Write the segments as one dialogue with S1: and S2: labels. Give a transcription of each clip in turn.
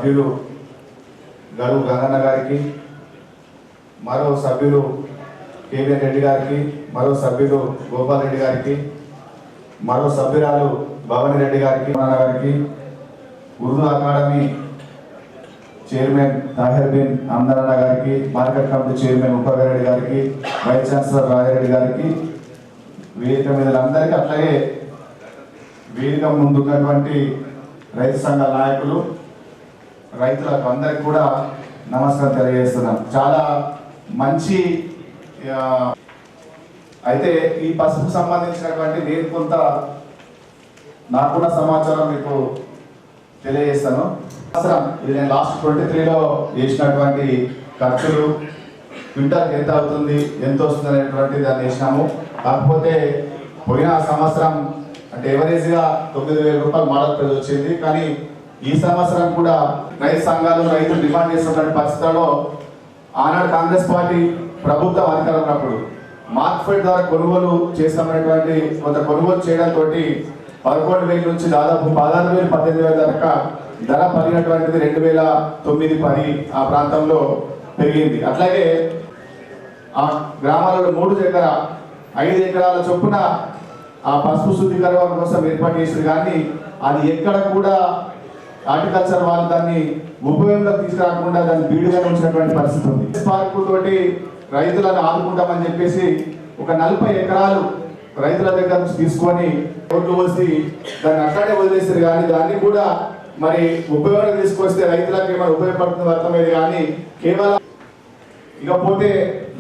S1: సభ్యులు గరువు గంగన్న గారికి, మరో సభ్యులు కేవీఎన్ రెడ్డి గారికి, మరో సభ్యులు గోపాల్ రెడ్డి గారికి, మరో సభ్యురాలు భవానీ రెడ్డి గారికి గారికి, ఉర్దూ అకాడమీ చైర్మన్ తాహిర్ బిన్ అమ్దరన్న గారికి, మార్కెట్ కమిటీ చైర్మన్ ఉపగారెడ్డి గారికి, వైస్ ఛాన్సలర్ రాజరెడ్డి గారికి, వేదిక మీద అందరికీ, అట్లాగే వేదిక ముందున్నటువంటి రైతు సంఘ నాయకులు, రైతులకు అందరికి కూడా నమస్కారం తెలియజేస్తున్నాం. చాలా మంచి అయితే ఈ పసుపు సంబంధించినటువంటి నేను కొంత నాకున్న సమాచారం మీకు తెలియజేస్తాను. ఇది నేను లాస్ట్ 23లో చేసినటువంటి ఖర్చులు, క్వింటాల్కి ఎంత అవుతుంది, ఎంత వస్తుంది అనేటువంటి దాన్ని వేసినాము. కాకపోతే పోయిన సంవత్సరం అంటే ఎవరేజ్గా 9,000 రూపాయలు మోడల్ ప్రైజ్ వచ్చింది. కానీ ఈ సంవత్సరం కూడా రైతు సంఘాలు, రైతులు డిమాండ్ చేస్తున్న పరిస్థితుల్లో ఆనాడు కాంగ్రెస్ పార్టీ ప్రభుత్వం అధికారం ఉన్నప్పుడు మార్కెట్ ద్వారా కొనుగోలు చేస్తామనేటువంటి కొంత కొనుగోలు చేయడంతో 11,000 నుంచి దాదాపు 16,000, 18,000 దాకా ధర పెరిగినటువంటిది 2009-10 ఆ ప్రాంతంలో పెరిగింది. అట్లాగే ఆ గ్రామాలలో 3 ఎకర 5 ఎకరాల చొప్పున ఆ పసుపు శుద్ధీకరణ కోసం ఏర్పాటు చేసింది. కానీ అది ఎక్కడ కూడా హార్టికల్చర్ వాళ్ళు దాన్ని ఉపయోగంలోకి తీసుకురాకుండా దాన్ని బీడుగా ఉంచినటువంటి పరిస్థితి ఉంది. పార్కు తోటి రైతులను ఆదుకుంటామని చెప్పేసి ఒక 40 ఎకరాలు రైతుల దగ్గర నుంచి తీసుకొని రోడ్లు పోసి దాన్ని అట్లానే వదిలేసారు. కానీ దాన్ని కూడా మరి ఉపయోగం తీసుకొస్తే రైతులకు ఏమైనా ఉపయోగపడుతుంది అర్థమైంది. కానీ కేవలం ఇకపోతే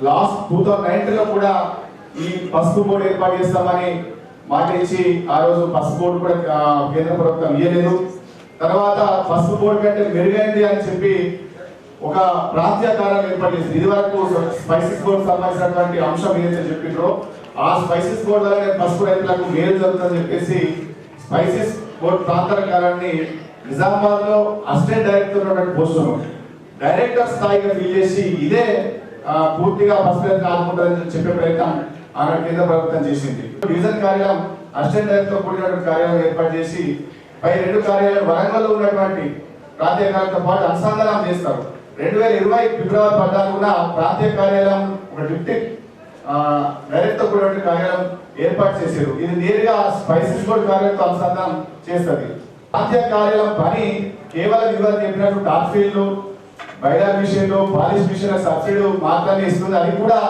S1: లాస్ట్ 2019లో కూడా ఈ పసుపు బోర్డు ఏర్పాటు చేస్తామని మాట ఇచ్చి ఆ రోజు పసుపు బోర్డు కూడా కేంద్ర ప్రభుత్వం ఇవ్వలేదు. తర్వాత పసుపు బోర్డు కంటే మెరుగైంది అని చెప్పి ఒక ప్రాంతీయ కార్యాలయం ఏర్పాటు చేసింది. ఇది వరకు స్పైసెస్ బోర్డు సంబంధించినటువంటి అంశం ఏదైతే చెప్పిండ్రో ఆ స్పైసెస్ బోర్డు ద్వారా పసుపు రైతులకు మేలు జరుగుతుందని చెప్పేసి స్పైసెస్ బోర్డు ప్రాంతీయ కార్యాలయాన్ని నిజామాబాద్ లో అసిస్టెంట్ డైరెక్టర్ ఉన్నటువంటి పోస్టును డైరెక్టర్ స్థాయిగా ఫీల్ చేసి ఇదే పూర్తిగా పసుపు రైతులు ఆదుకుంటారని చెప్పే ప్రయత్నం ఆనాడు కేంద్ర ప్రభుత్వం చేసింది. డివిజన్ కార్యాలయం అసిస్టెంట్ డైరెక్టర్ కూడినటువంటి కార్యాలయం ఏర్పాటు చేసి పై 2 కార్యాలయాలు వరంగల్లో ఉన్నటువంటి ప్రాంతీయ కార్యాలయంతో పాటు అనుసంధానం చేస్తారు. 2020 ఫిబ్రవరి 14న ప్రాంతీయ కార్యాలయం ఒక డిప్యూటీ డైరెక్టర్ కూడినటువంటి కార్యాలయం ఏర్పాటు చేశారు. ఇది నేరుగా స్పైసెస్ బోర్డు కార్యాలయంతో అనుసంధానం చేస్తుంది. ప్రాంతీయ కార్యాలయం పని కేవలం ఇవాళ చెప్పినట్టు టాప్ ఫీల్డ్, బైడా మిషన్లు, పాలిష్ మిషన్ సబ్సిడీ మాత్రమే ఇస్తుంది. అది కూడా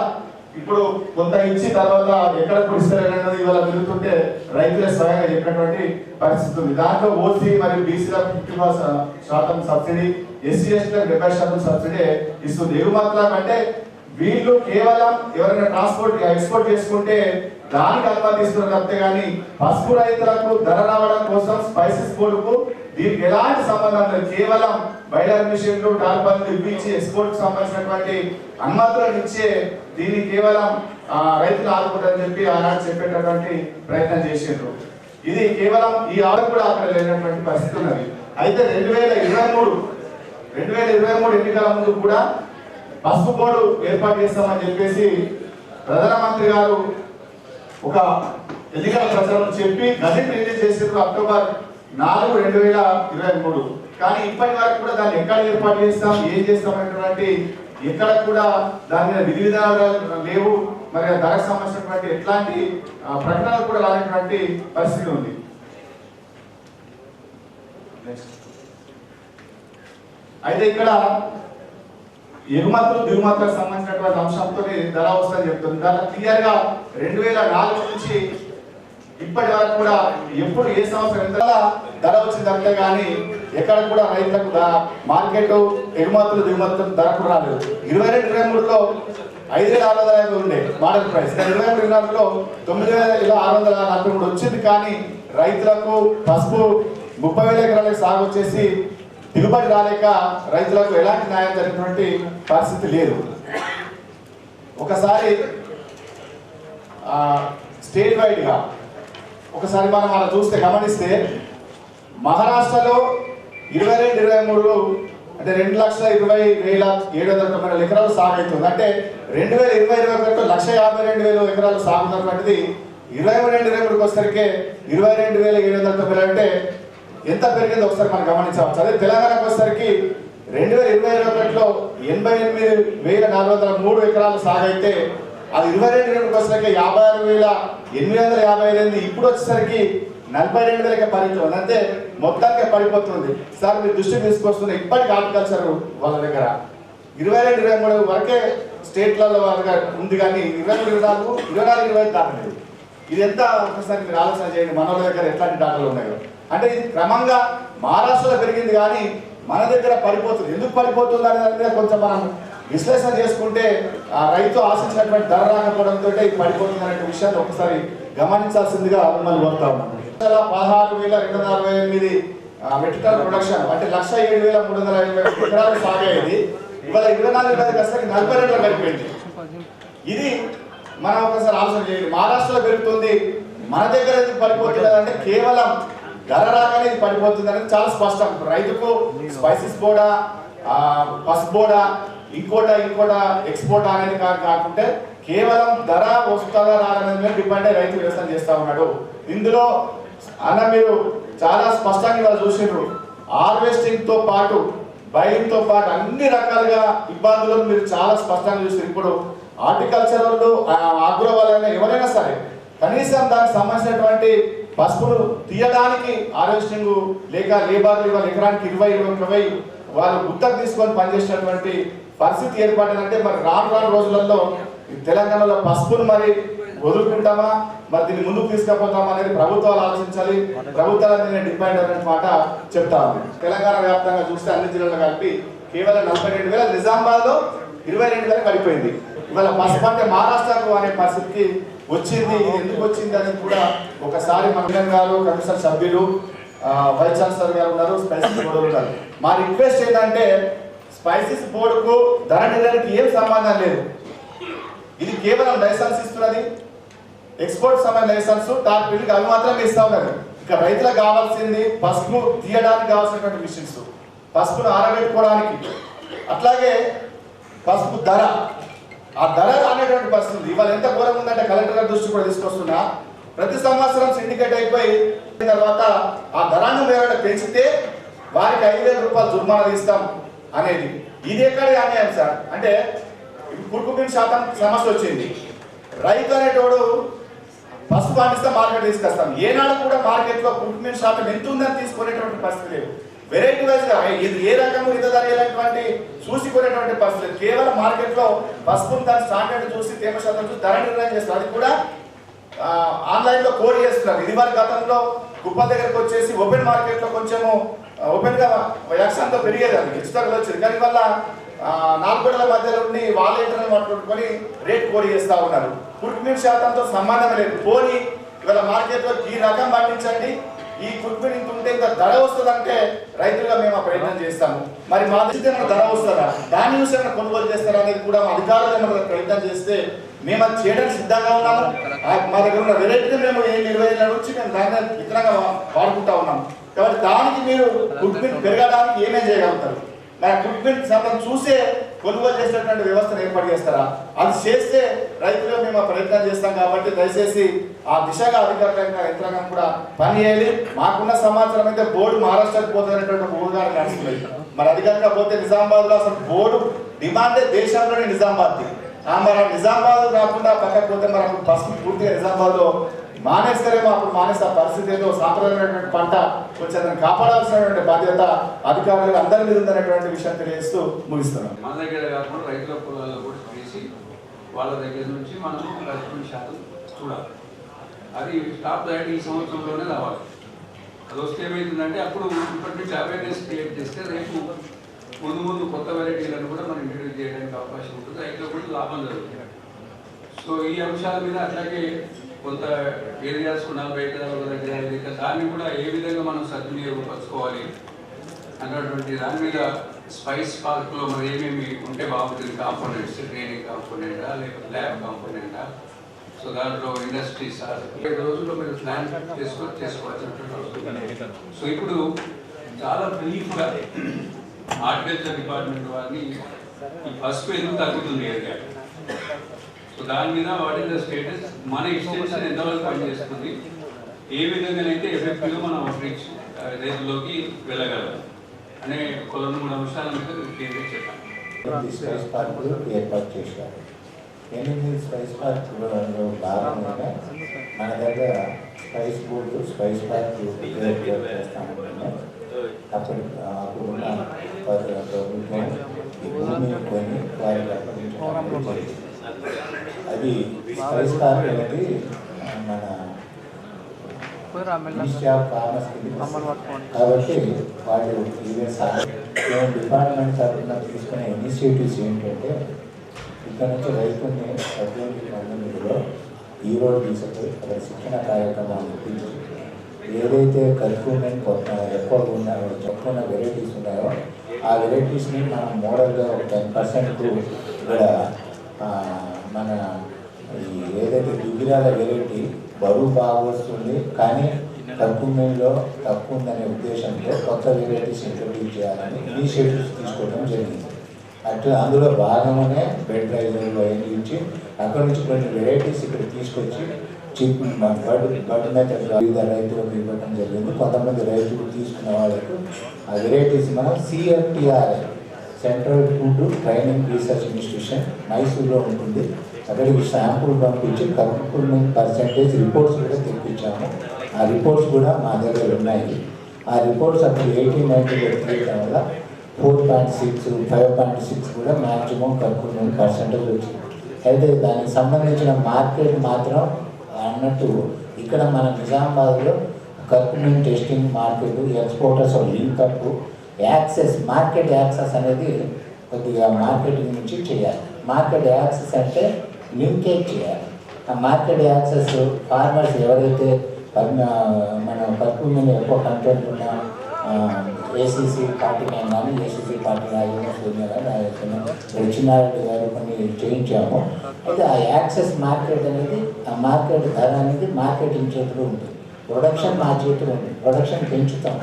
S1: ఇప్పుడు కొంత ఇచ్చి తర్వాత ఎక్కడ కురిస్తారనేది ఇవాళ వెళ్తుంటే రైతులే స్వయంగా చెప్పినటువంటి పరిస్థితి ఉంది. దాంట్లో ఓసీ మరియు బీసీలకు 50% సబ్సిడీ, ఎస్సీ ఎస్టీలకు 70% సబ్సిడీ ఇస్తుంది. ఎగుమతులకు అంటే వీళ్ళు కేవలం ఎవరైనా ట్రాన్స్పోర్ట్ ఎక్స్పోర్ట్ చేసుకుంటే దానికి అనుమతిస్తున్నారు తప్పితే కానీ పసుపు రైతులకు ధర రావడం కోసం స్పైసెస్ బోర్డుకు దీనికి ఎలాంటి సంబంధం లేదు. కేవలం బైలర్ మిషన్లు, టార్పన్లు ఇప్పించి ఎక్స్పోర్ట్ సంబంధించినటువంటి అనుమతులను ఇచ్చే దీన్ని కేవలం రైతులు ఆదుకుంటారని చెప్పి ఆనాడు చెప్పేటటువంటి ప్రయత్నం చేసిండ్రు. ఇది కేవలం ఈ ఆర్డర్ కూడా అక్కడ లేనటువంటి పరిస్థితి ఉన్నది. అయితే 2023 ఎన్నికల ముందు కూడా పసుపు బోర్డు ఏర్పాటు చేస్తామని చెప్పేసి ప్రధానమంత్రి గారు ఒక ఎన్నికల ప్రచారం చెప్పి గజెట్ రిలీజ్ చేసారు అక్టోబర్ 4, 2023. కానీ ఇప్పటి వరకు కూడా దాన్ని ఎక్కడ ఏర్పాటు చేస్తాం, ఏం చేస్తాం అనేటువంటి ఎక్కడ కూడా దాని మీద విధి విధానాలు లేవు. మరి ధరకు సంబంధించినటువంటి ఎట్లాంటి ప్రకటనలు కూడా రానటువంటి పరిస్థితి ఉంది. అయితే ఇక్కడ ఎగుమతులు దిగుమతులకు సంబంధించినటువంటి అంశంతో ధర వస్తుందని చెప్తుంది. దాని క్లియర్ గా 2004 నుంచి ఇప్పటి వరకు కూడా ఎప్పుడు ఏ సంవత్సరం ఎంత ధర వచ్చిందంటే కానీ ఎక్కడ కూడా రైతులకు మార్కెట్ ఎగుమతులు దిగుమతులకు ధర కూడా రాలేదు. 22-23లో 5,605 ఉండే మోడల్ ప్రైస్, 23-24లో 9,643 వచ్చింది. కానీ రైతులకు పసుపు 30,000 ఎకరాలకు సాగు వచ్చేసి దిగుబడి రాలేక రైతులకు ఎలాంటి న్యాయం జరిగినటువంటి పరిస్థితి లేదు. ఒకసారి స్టేట్ వైడ్ గా ఒకసారి మనం చూస్తే గమనిస్తే మహారాష్ట్రలో 22-23 అంటే 2,20,790 ఎకరాలు సాగు అవుతుంది. అంటే 2020-21 1,52,000 ఎకరాలు సాగుతున్నటువంటిది 22-23 వచ్చేసరికి 22,790 అంటే ఎంత పెరిగిందో ఒకసారి మనం గమనించవచ్చు. అదే తెలంగాణకు వచ్చేసరికి 2021లో 88,403 ఎకరాలు సాగైతే అది 22 వచ్చేసరికి 56,855. ఇప్పుడు వచ్చేసరికి 42,000 పరిమితం. అంటే మొత్తానికి పడిపోతుంది. సార్ మీరు దృష్టికి తీసుకొస్తున్న ఇప్పటికి హార్టికల్చర్ వాళ్ళ దగ్గర 22-23 వరకే స్టేట్లలో ఉంది, కానీ 24-25 దాటలేదు. ఇది ఎంత ఒకసారి మీరు ఆలోచన చేయండి, మన వాళ్ళ దగ్గర ఎట్లాంటి డాటాలు ఉన్నాయో. అంటే ఇది క్రమంగా మహారాష్ట్రలో పెరిగింది కానీ మన దగ్గర పడిపోతుంది. ఎందుకు పడిపోతుంది అనేది కొంచెం మనం విశ్లేషణ చేసుకుంటే ఆ రైతు ఆశించినటువంటి ధర రాకపోవడంతో ఇది పడిపోతుంది అనే విషయాన్ని ఒకసారి గమనించాల్సిందిగా మిమ్మల్ని కోరుతా ఉన్నాను. 16,248 మెట్రిక్ టన్ ప్రొడక్షన్ అంటే 107,350 ఎకరాలు సాగేది ఇవాళ 24 వచ్చేసరికి 42 కలిపింది. ఇది మనం ఒకసారి ఆలోచన చేయండి. మహారాష్ట్రలో పెరుగుతుంది, మన దగ్గర ఎందుకు పడిపోతుంది అంటే కేవలం ధర రాగానే ఇది పడిపోతుంది అనేది చాలా స్పష్టం. రైతుకు స్పైసెస్ బోర్డా, పసుపు బోర్డా, ఇంకోట ఎక్స్పోర్ట్ అనేది కాకుంటే కేవలం ధర వస్తుందా రాదనేది మీద డిపెండ్ అయ్యి రైతు వ్యవసాయం చేస్తూ ఉన్నాడు. ఇందులో అన్న మీరు చాలా స్పష్టంగా ఇవాళ చూసిండ్రు, హార్వెస్టింగ్ తో పాటు బయింగ్ తో పాటు అన్ని రకాలుగా ఇబ్బందులను మీరు చాలా స్పష్టంగా చూసారు. ఇప్పుడు హార్టికల్చర్ వాళ్ళు, ఆగ్రో వాళ్ళైనా ఎవరైనా సరే కనీసం దానికి సంబంధించినటువంటి పసుపును తీయడానికి హార్వెస్టింగ్ లేక లేబర్లు ఇవాళ ఎకరానికి 20-21 వాళ్ళు గుత్తకు తీసుకొని పనిచేసినటువంటి పరిస్థితి ఏర్పడిందంటే మరి రాను రోజులలో తెలంగాణలో పసుపును మరి వదులుకుంటామా, మరి దీన్ని ముందుకు తీసుకుపోతామా అనేది ప్రభుత్వాలు ఆలోచించాలి. ప్రభుత్వాల మీద డిపెండ్ అనే మాట చెప్తా ఉంది. తెలంగాణ వ్యాప్తంగా చూస్తే అన్ని జిల్లాలు కలిపి కేవలం 42,000, నిజామాబాద్ లో 22,000 పడిపోయింది. ఇవాళ పసుపు అంటే మహారాష్ట్రకు అనే పరిస్థితికి వచ్చింది. ఇది ఎందుకు వచ్చింది అనేది కూడా ఒకసారి మన గారు, కమిషనర్ సభ్యులు, వైస్ ఛాన్సలర్ గారు ఉన్నారు, స్పైసెస్ బోర్డు ఉన్నారు. మా రిక్వెస్ట్ ఏంటంటే స్పైసెస్ బోర్డుకు ధర నిర్ణయానికి ఏం సంబంధం లేదు. ఇది కేవలం లైసెన్స్ ఇస్తున్నది, ఎక్స్పోర్ట్ సంబంధించిన లైసెన్స్ టార్పిల్కి అవి మాత్రమే ఇస్తా ఉన్నారు. ఇక రైతులకు కావాల్సింది పసుపు తీయడానికి కావాల్సినటువంటి మిషన్స్, పసుపును ఆరబెట్టుకోవడానికి, అట్లాగే పసుపు ధర, ఆ ధర అనేటువంటి పరిస్థితి ఇవాళ ఎంత ఘోరంగా ఉందంటే కలెక్టర్ గారి దృష్టి కూడా తీసుకొస్తున్నా. ప్రతి సంవత్సరం సిండికేట్ అయిపోయి తర్వాత ఆ ధరను వేరే పెంచితే వారికి 5,000 రూపాయలు జుర్మానా ఇస్తాం అనేది ఇది ఎక్కడ అన్యాయం సార్. అంటే కుటుంబం శాతం సమస్య వచ్చింది. రైతు అనేటోడు పసుపు పండిస్తే మార్కెట్ తీసుకొస్తాం, ఏనాడు కూడా మార్కెట్లో కుటుంబం శాతం ఎంత ఉందని తీసుకునేటువంటి పరిస్థితి లేదు. వెరైటీ వైజ్ గా ఇది ఏ రకము ఇంత ధరటువంటి చూసుకునేటువంటి పరిస్థితి లేదు. కేవలం మార్కెట్ లో పసుపు దాని స్టాండర్డ్ చూసి తేమ శాతం చూసి ధర నిర్ణయం చేస్తారు. అది కూడా ఆన్లైన్ లో కోడ్ చేస్తున్నారు. ఇది వారి గతంలో కుప్ప దగ్గరకు వచ్చేసి ఓపెన్ మార్కెట్ లో కొంచెము ఓపెన్ గా యాక్షన్తో పెరిగేది, అది డిజిటల్ వచ్చింది. కానీ వల్ల 4 గోడల మధ్యలో ఉండి వాళ్ళ ఇంటర్నెట్ మాట్లాడుకొని రేట్ కోడ్ చేస్తా ఉన్నారు. కుటుంబం శాతంతో సంబంధం లేదు. పోనీ ఇవాళ మార్కెట్ లో ఈ రకం పండించండి, ఈ కుటుంబం ఇంత ఉంటే ఇంత ధర వస్తుందంటే రైతులుగా మేము ఆ ప్రయత్నం చేస్తాము. మరి మా దృష్టి ధర వస్తుందా, దాని విషయంలో కొనుగోలు చేస్తారా అనేది కూడా మా అధికారులు ఏమైనా ప్రయత్నం చేస్తే మేము అది చేయడానికి సిద్ధంగా ఉన్నాము. మా దగ్గర ఉన్న వెరైటీని మేము 20 నుంచి మేము దాన్ని ఇతరంగా వాడుకుంటా ఉన్నాము. కాబట్టి దానికి మీరు కుటుంబం పెరగడానికి ఏమేం చేయగలుగుతారు? మరి కుటుంబం శాతం చూసే కొనుగోలు చేసేటువంటి వ్యవస్థను ఏర్పాటు చేస్తారా? అది చేస్తే రైతులుగా మేము ప్రయత్నం చేస్తాం. కాబట్టి దయచేసి ఆ దిశగా అధికారుల యంత్రాంగం కూడా పనిచేయాలి. మాకున్న సమాచారం అయితే బోర్డు మహారాష్ట్రకు పోతున్నటువంటి ఊరుగారు నడుస్తుంది. మరి అధికారిగా పోతే నిజామాబాద్ లో అసలు బోర్డు డిమాండే దేశంలోనే నిజామాబాద్. మరి నిజామాబాద్ కాకుండా పక్కకు పోతే మరి అప్పుడు పసుపు పూర్తిగా నిజామాబాద్ లో మానేస్తారేమో. అప్పుడు మానేసే పరిస్థితి ఏదో సాంప్రదాయమైనటువంటి పంట కొంచెం దాన్ని కాపాడాల్సినటువంటి బాధ్యత అధికారులు అందరి మీద ఉందనేటువంటి విషయం తెలియజేస్తూ ముగిస్తున్నాం.
S2: మన దగ్గర కాకుండా రైతుల పొలాల్లో కూడా చేసి వాళ్ళ దగ్గర నుంచి మనం 10% చూడాలి. అది స్టాప్ లైట్ ఈ సంవత్సరంలోనే రావాలి. అది వస్తే ఏమైతుందంటే అప్పుడు ఇప్పటి నుంచి అవేర్నెస్ క్రియేట్ చేస్తే రేపు ముందు కొత్త వెరైటీలను కూడా మనం ఇంట్రడ్యూస్ చేయడానికి అవకాశం ఉంటుంది. రైతులకు కూడా లాభం జరుగుతుంది. సో ఈ అంశాల మీద అట్లాగే కొంత ఏరియాస్ 40 ఎకరాల దగ్గర దాన్ని కూడా ఏ విధంగా మనం సద్వినియోగపరచుకోవాలి అన్నటువంటి దాని మీద స్పైస్ పార్క్లో మరి ఏమేమి ఉంటే బాగుంటుంది, కాంపోనెంట్స్, ట్రైనింగ్ కాంపోనెంటా లేకపోతే ల్యాబ్ కాంపోనెంటా, సో దాంట్లో ఇండస్ట్రీస్ 7 రోజుల్లో మీరు ప్లాన్ చేసుకోవాల్సినటువంటి. సో ఇప్పుడు చాలా బ్రీఫ్గా హార్టికల్చర్ డిపార్ట్మెంట్ వారిని ఈ పసుపు ఎందుకు తగ్గుతుంది ఏరియా, సో దాని మీద వాట్ ఈస్ ద స్టేటస్, మన ఎక్స్టెన్షన్ ఎంతవరకు పనిచేస్తుంది, ఏ విధంగా అయితే ఎఫెక్టివ్గా మనం అవుట్రీచ్ రైతుల్లోకి వెళ్ళగలరు అనే కొన్ని 3 అంశాల మీద కేంద్రీకరించి చెప్పాను.
S3: స్పైస్ పార్కులు ఏర్పాటు చేశారు. 8 స్పైస్ పార్కులో భాగంగా మన దగ్గర స్పైస్ బోర్డు స్పైస్ పార్క్ ఏర్పాటు చేస్తామని అప్పుడున్న ప్రభుత్వం ఈ భూమిని కొని వారికి అప్పగించడం జరిగింది. అది స్పైస్ పార్క్ అనేది మన మినిస్ట్రీ ఆఫ్ ఫార్మర్స్ కాబట్టి వాళ్ళు మేము డిపార్ట్మెంట్ తరఫున తీసుకునే ఇనిషియేటివ్స్ ఏంటంటే ఇక్కడ నుంచి రైతుల్ని 1819లో ఈరోడ్ తీసుకుపోయి అక్కడ శిక్షణ కార్యక్రమాలు ఇప్పించి ఏదైతే కర్ఫ్యూమెంట్ ఎక్కువగా ఉన్నాయో చెప్పుకున్న వెరైటీస్ ఉన్నాయో ఆ వెరైటీస్ని మనం మోడల్గా 10% ఇక్కడ మన ఏదైతే దుగ్గిరాల వెరైటీ బరువు బాగా వస్తుంది కానీ కర్ఫ్యూమెంట్లో తక్కువ ఉందనే ఉద్దేశంతో కొత్త వెరైటీస్ ఇంట్రడ్యూస్ చేయాలని ఇనిషియేటివ్స్ తీసుకోవడం జరిగింది. అందులో భాగంగానే బెడ్ రైజర్లు అవన్నీ ఇచ్చి అక్కడ నుంచి కొన్ని వెరైటీస్ ఇక్కడ తీసుకొచ్చి చీప్ బడ్ మెథడ్ వివిధ రైతులకు ఇవ్వడం జరిగింది. కొంతమంది రైతులు తీసుకున్న వాళ్ళకు ఆ వెరైటీస్ మనం CFTRI central food training research institution మైసూర్లో ఉంటుంది. అక్కడికి శాంపుల్ పంపించి కర్ఫ్యూమెంట్ పర్సెంటేజ్ రిపోర్ట్స్ కూడా తెప్పించాము. ఆ రిపోర్ట్స్ కూడా మా దగ్గర ఉన్నాయి. ఆ రిపోర్ట్స్ అప్పుడు 1890లో తీయడం వల్ల 4.6, 5.6 కూడా మ్యాక్సిమం కర్ఫ్యూమెంట్ పర్సెంటేజ్ వచ్చింది. అయితే దానికి సంబంధించిన మార్కెట్ మాత్రం అన్నట్టు ఇక్కడ మన నిజామాబాద్లో కర్ఫ్యూమెంట్ testing market exporters linkup access market access అనేది కొద్దిగా మార్కెటింగ్ నుంచి చేయాలి. మార్కెట్ యాక్సెస్ అంటే లింకేజ్ చేయాలి. ఆ మార్కెట్ యాక్సెస్ ఫార్మర్స్ ఎవరైతే మన కర్ఫ్యూమెంట్ ఎక్కువ కంటెంట్ ఉన్న ACC 49 కానీ ACC 49 వచ్చినారెడ్డి గారు కొన్ని చేయించాము. అయితే ఆ యాక్సెస్ మార్కెట్ అనేది ఆ మార్కెట్ ధర అనేది మార్కెటింగ్ చేతిలో ఉంటుంది. ప్రొడక్షన్ మా చేతిలో ఉంది. ప్రొడక్షన్ పెంచుతాం,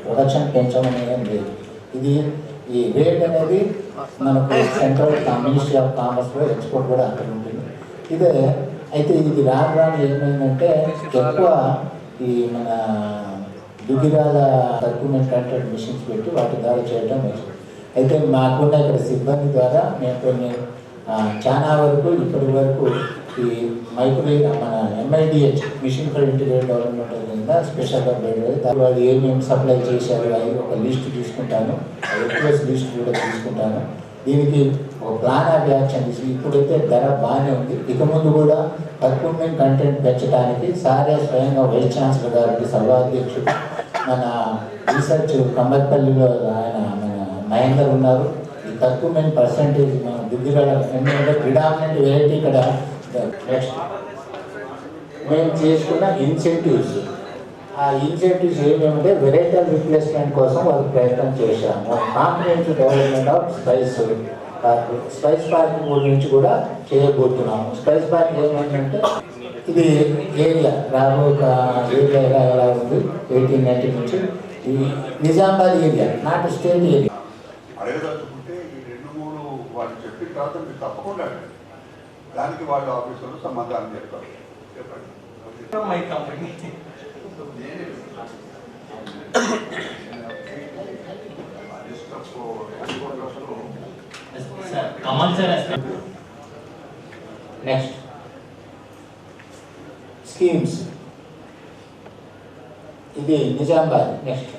S3: ప్రొడక్షన్ పెంచమని ఏం లేదు. ఇది ఈ రేట్ అనేది మనకు సెంట్రల్ మినిస్ట్రీ ఆఫ్ కామర్స్లో ఎక్స్పోర్ట్ కూడా అక్కడ ఉంటుంది. ఇదే అయితే ఇది రాను ఏమైందంటే ఎక్కువ ఈ మన దుగ్గిరాల కర్ఫ్యూమెంట్ కంటెంట్ మిషన్స్ పెట్టి వాటి ద్వారా చేయడం మంచిది. అయితే మాకున్న ఇక్కడ సిబ్బంది ద్వారా మేము కొన్ని చాలా వరకు ఇప్పటి వరకు ఈ మన MIDH mission for integrated development కింద స్పెషల్గా పెట్టి వాళ్ళు ఏమేమి సప్లై చేశారు అది ఒక లిస్ట్ తీసుకుంటాను, రిక్వెస్ట్ లిస్ట్ కూడా తీసుకుంటాను. దీనికి ఒక ప్లాన్ ఆఫ్ యాక్షన్ తీసి ఇప్పుడైతే ధర బాగానే ఉంది. ఇక ముందు కూడా కర్ఫ్యూమెంట్ కంటెంట్ పెంచడానికి సారే స్వయంగా వైస్ ఛాన్సలర్ గారికి సర్వాధ్యక్షుడు మన రీసెర్చ్ కమ్మర్పల్లిలో ఆయన మన మహేందర్ ఉన్నారు. ఈ కర్ఫ్యూమెంట్ పర్సంటేజ్ మన దుగ్గిరాల ఎందుకంటే ప్రిడామినెంట్ వెరైటీ ఇక్కడ నెక్స్ట్ మేము చేసుకున్న ఇన్సెంటివ్స్. ఆ ఇన్సెంటివ్స్ ఏమేమంటే వెరైటల్ రిప్లేస్మెంట్ కోసం వాళ్ళు ప్రయత్నం చేశాము. Comprehensive development of spice park గురించి కూడా చేయబోతున్నాము. స్పైస్ పార్క్ ఏమంటే ఇది ఏరియా ఏరియా ఎలా ఉంది 1890 నుంచి ఈ Nizamabad area not state area.
S4: అడగదలుచుకుంటే ఈ 2-3 వాళ్ళు చెప్పిన తర్వాత మీరు తప్పకుండా దానికి వాళ్ళ ఆఫీసులో సమాధానం చెప్తారు. చెప్పండి.
S3: నెక్స్ట్ స్కీమ్స్ ఇది నిజామాబాద్. నెక్స్ట్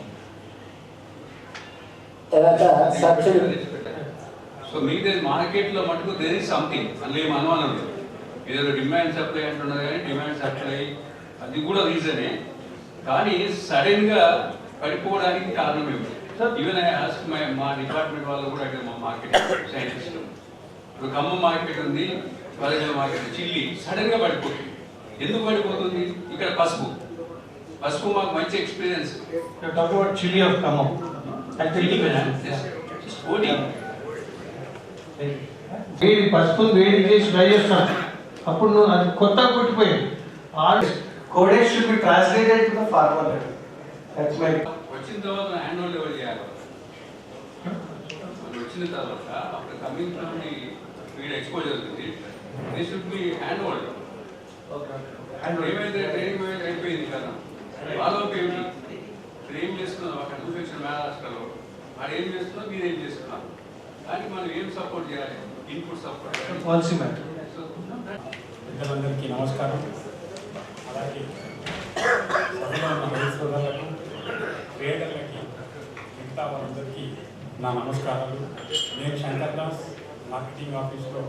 S3: తర్వాత సబ్సిడీ.
S2: సో మిగతా మార్కెట్లో మటుకు దేర్ ఇస్ సంథింగ్ అందులో ఏం అనుమానం లేదు. ఏదో డిమాండ్ సప్లై అంటున్నది కానీ డిమాండ్ సప్లై అది కూడా రీజనే. కానీ సడన్గా పడిపోవడానికి కారణం ఏమిటి? ఈవెన్ ఐ ఆస్క్ మా డిపార్ట్మెంట్ వాళ్ళు కూడా అక్కడ మా మార్కెట్ సైంటిస్ట్ ఇప్పుడు ఖమ్మం మార్కెట్ ఉంది, వరంగల్ మార్కెట్ చిల్లి సడన్గా పడిపోతుంది. ఎందుకు పడిపోతుంది? ఇక్కడ పసుపు మాకు మంచి ఎక్స్పీరియన్స్.
S5: చిల్లీ ఆఫ్ ఖమ్మం వేడి పసుపుని వేడి చేసి ట్రై చేస్తాం. అప్పుడు నువ్వు అది కొత్తగా పుట్టిపోయింది. Codes should be translated to the farmer. That's my
S2: వచ్చిన తర్వాత హ్యాండ్ ఓవర్ ఎవరు చేయాలి? వచ్చిన తర్వాత అప్పుడు coming from the feed exposure ఉంది, this should be hand over. ఏమైతే ట్రైనింగ్ అయిపోయింది కదా, ఫాలో అప్ ఏమిటి? ఇప్పుడు ఏం చేస్తున్నాం అక్కడ చూపించిన మహారాష్ట్రలో వాడు ఏం చేస్తున్నాం మీరు ఏం చేస్తున్నారు దానికి మనం ఏం సపోర్ట్ చేయాలి ఇన్పుట్ సపోర్ట్
S5: పాలసీ మ్యాటర్.
S6: పెద్దలందరికీ నమస్కారం. అలాగే సభలో ఉన్న రైతు సోదరులకు, ట్రేడర్లకి, మిగతా వారందరికీ నా నమస్కారాలు. నేను శంకర్ దాస్, మార్కెటింగ్ ఆఫీస్లో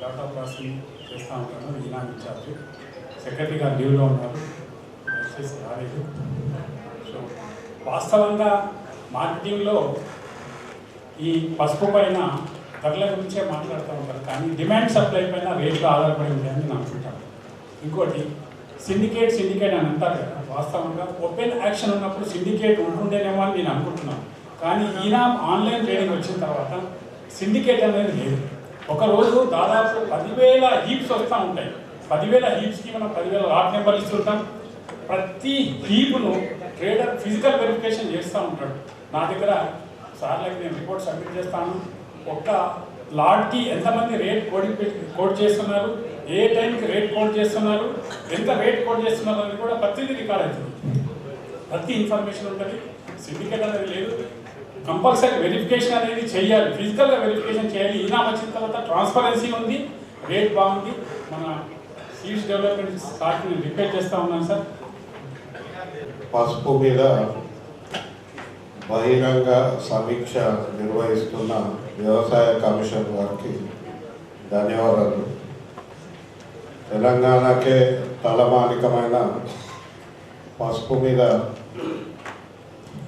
S6: డాటా ప్రాసెసింగ్ చేస్తూ ఉంటాను. ఈనా ఇన్ఛార్జ్. సెక్రటరీ గారు లీవ్లో ఉన్నారు, దయచేసి రాలేదు. సో వాస్తవంగా మార్కెటింగ్లో ఈ పసుపు పైన ధరల గురించే మాట్లాడుతూ ఉంటారు, కానీ డిమాండ్ సప్లై పైన రేట్లు ఆధారపడి ఉంటాయని నేను అనుకుంటాను. ఇంకోటి సిండికేట్ అని అంటారు కదా, వాస్తవంగా ఓపెన్ యాక్షన్ ఉన్నప్పుడు సిండికేట్ ఉంటుండేనేమో అని నేను అనుకుంటున్నాను. కానీ ఈయన ఆన్లైన్ ట్రేడింగ్ వచ్చిన తర్వాత సిండికేట్ అనేది లేదు. ఒకరోజు దాదాపు 10,000 హీప్స్ వస్తూ ఉంటాయి. 10,000 హీప్స్కి మనం 10,000 లాట్ నెంబర్ ఇస్తుంటాం. ప్రతి హీప్ను ట్రేడర్ ఫిజికల్ వెరిఫికేషన్ చేస్తూ ఉంటాడు. నా దగ్గర సార్లకి నేను రిపోర్ట్ సబ్మిట్ చేస్తాను. ఒక్క లాట్కి ఎంతమంది రేట్ కోడ్ చేస్తున్నారు, ఏ టైంకి రేట్ కోడ్ చేస్తున్నారు, ఎంత రేట్ కోడ్ చేస్తున్నారు అని కూడా ప్రతిదీ రికార్డ్ అవుతుంది. ప్రతి ఇన్ఫర్మేషన్ ఉంటుంది. సిండికేట్ అనేది లేదు. కంపల్సరీ వెరిఫికేషన్ అనేది చేయాలి, ఫిజికల్గా వెరిఫికేషన్ చేయాలి. ఈనా వచ్చిన తర్వాత ట్రాన్స్పరెన్సీ ఉంది, రేట్ బాగుంది. మన సీడ్స్ డెవలప్మెంట్ సార్కి నేను రిక్వెస్ట్ చేస్తూ ఉన్నాను సార్.
S7: పసుపు మీద బహిరంగ సమీక్ష నిర్వహిస్తున్న వ్యవసాయ కమిషన్ వారికి ధన్యవాదాలు. తెలంగాణకే తలమానికమైన పసుపు మీద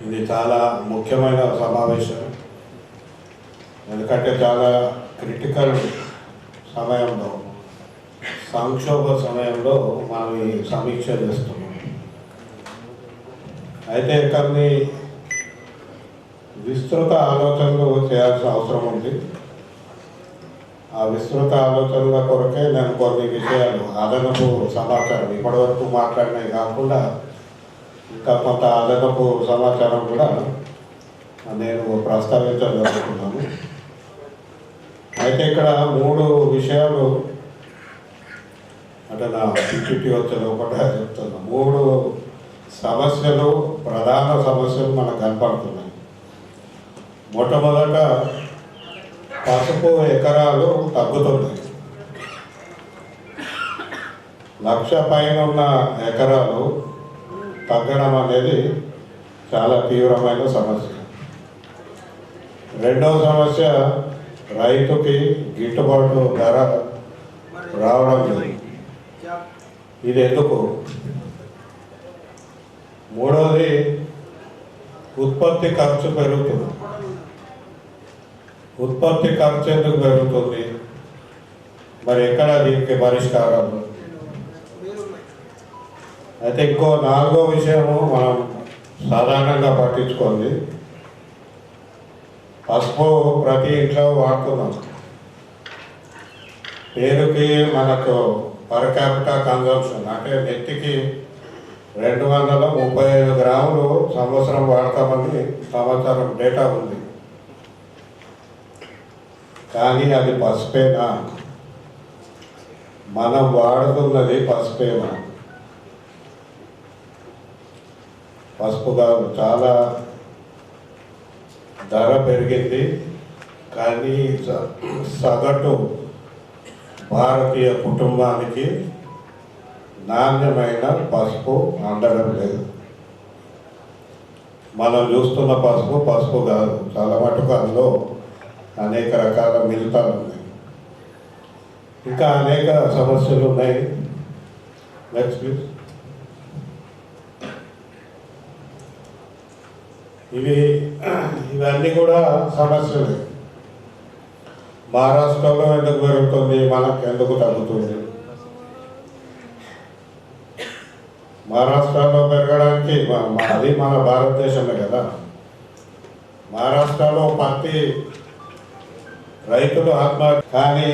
S7: ఇది చాలా ముఖ్యమైన సమావేశం. ఎందుకంటే చాలా క్రిటికల్ సమయంలో, సంక్షోభ సమయంలో మనం ఈ సమీక్ష చేస్తున్నాం. అయితే కొన్ని విస్తృత ఆలోచనలు చేయాల్సిన అవసరం ఉంది. ఆ విస్తృత ఆలోచనల కొరకే నేను కొన్ని విషయాలు, అదనపు సమాచారం, ఇప్పటివరకు మాట్లాడినవి కాకుండా ఇంకా కొంత అదనపు సమాచారం కూడా నేను ప్రస్తావించగలుగుతున్నాను. అయితే ఇక్కడ 3 విషయాలు అంటే నా పిపిటి వచ్చిన ఒకటే చెప్తున్నా. 3 సమస్యలు, ప్రధాన సమస్యలు మనకు కనపడుతున్నాయి. మొట్టమొదట పసుపు ఎకరాలు తగ్గుతున్నాయి. 1,00,000 పైన ఉన్న ఎకరాలు తగ్గడం అనేది చాలా తీవ్రమైన సమస్య. రెండవ సమస్య, రైతుకి గిట్టుబాటు ధర రావడం లేదు. ఇది ఎందుకు? మూడవది, ఉత్పత్తి ఖర్చు పెరుగుతుంది. ఉత్పత్తి ఖర్చు ఎందుకు పెరుగుతుంది? మరి ఎక్కడ దీనికి పరిష్కారం? అయితే ఇంకో 4వ విషయము మనం సాధారణంగా పట్టించుకోండి. పసుపు ప్రతి ఇంట్లో వాడుతున్నాం. పేరుకి మనకు పర్ క్యాపిటల్ కన్జంప్షన్ అంటే నెత్తికి 235 గ్రాములు సంవత్సరం వాడతామని సంవత్సరం డేటా ఉంది. కానీ అది పసుపేనా? మనం వాడుతున్నది పసుపేనా? పసుపు కాదు, చాలా ధర పెరిగింది. కానీ సగటు భారతీయ కుటుంబానికి నాణ్యమైన పసుపు అందడం లేదు. మనం చూస్తున్న పసుపు కాదు, చాలా మటుకు అందులో అనేక రకాల మిగతాలు ఉన్నాయి. ఇంకా అనేక సమస్యలు ఉన్నాయి. Next please. ఇవన్నీ కూడా సమస్యలు. మహారాష్ట్రలో ఎందుకు పెరుగుతుంది, మనకు ఎందుకు తగ్గుతుంది? మహారాష్ట్రలో పెరగడానికి అది మన భారతదేశమే కదా. మహారాష్ట్రలో పత్తి రైతులు ఆత్మహత్య, కానీ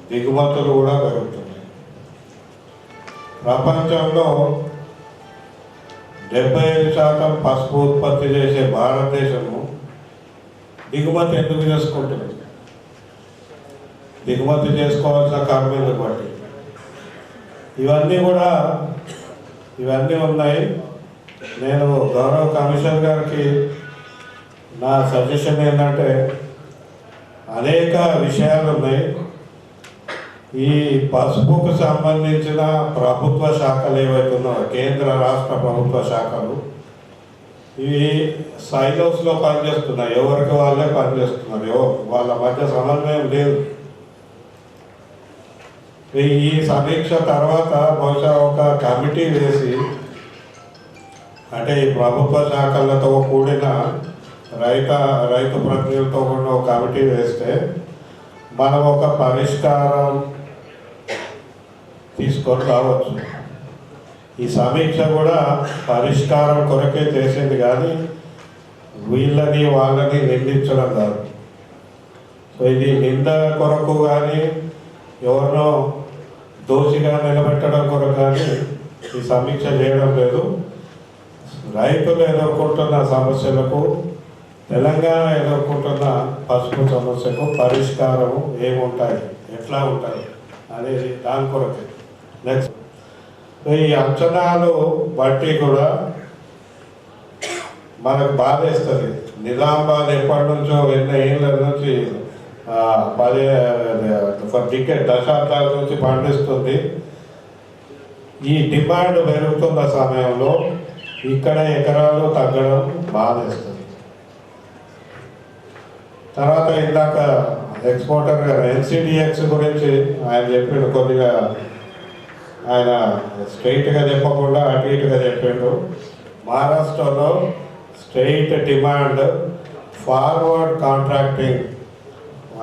S7: దిగుమతులు కూడా పెరుగుతున్నాయి. ప్రపంచంలో 75% పసుపు ఉత్పత్తి చేసే భారతదేశము దిగుమతి ఎందుకు చేసుకుంటుంది? దిగుమతి చేసుకోవాల్సిన కారణాలను బట్టి ఇవన్నీ ఉన్నాయి. నేను గౌరవ కమిషనర్ గారికి నా సజెషన్ ఏంటంటే అనేక విషయాలు ఉన్నాయి. ఈ పసుపుకు సంబంధించిన ప్రభుత్వ శాఖలు ఏవైతే ఉన్నాయో కేంద్ర రాష్ట్ర ప్రభుత్వ శాఖలు ఇవి సైలోస్లో పనిచేస్తున్నాయి. ఎవరికి వాళ్ళే పనిచేస్తున్నారు, వాళ్ళ మధ్య సమన్వయం లేదు. ఈ సమీక్ష తర్వాత బహుశా ఒక కమిటీ వేసి అంటే ఈ ప్రభుత్వ శాఖలతో కూడిన రైతు ప్రతినిధులతో కూడిన ఒక కమిటీ వేస్తే మనం ఒక పరిష్కారం తీసుకొని రావచ్చు. ఈ సమీక్ష కూడా పరిష్కారం కొరకే చేసింది కానీ వీళ్ళని వాళ్ళని నిందించడం కాదు. సో ఇది నింద కొరకు కానీ ఎవరినో దోషిగా నిలబెట్టడం కొరకు కానీ ఈ సమీక్ష చేయడం లేదు. రైతులు ఎదుర్కొంటున్న సమస్యలకు, తెలంగాణ ఎదుర్కొంటున్న పసుపు సమస్యకు పరిష్కారం ఏముంటాయి, ఎట్లా ఉంటాయి అనేది దాని కొరకే. నెక్స్ట్ ఈ అంచనాలు బట్టి కూడా మనకు బాధేస్తుంది. నిజామాబాద్ ఎప్పటి నుంచో ఎన్నో ఏళ్ళ నుంచి 10 దశాబ్దాల నుంచి పండిస్తుంది. ఈ డిమాండ్ పెరుగుతున్న సమయంలో ఇక్కడ ఎకరాలు తగ్గడం బాధేస్తుంది. తర్వాత ఇందాక ఎక్స్పోర్టర్ గారు NCDX గురించి ఆయన చెప్పిండు. కొద్దిగా ఆయన స్ట్రైట్గా చెప్పకుండా అటు ఇటుగా చెప్పిండు. మహారాష్ట్రలో స్ట్రైట్ డిమాండ్ ఫార్వర్డ్ కాంట్రాక్టింగ్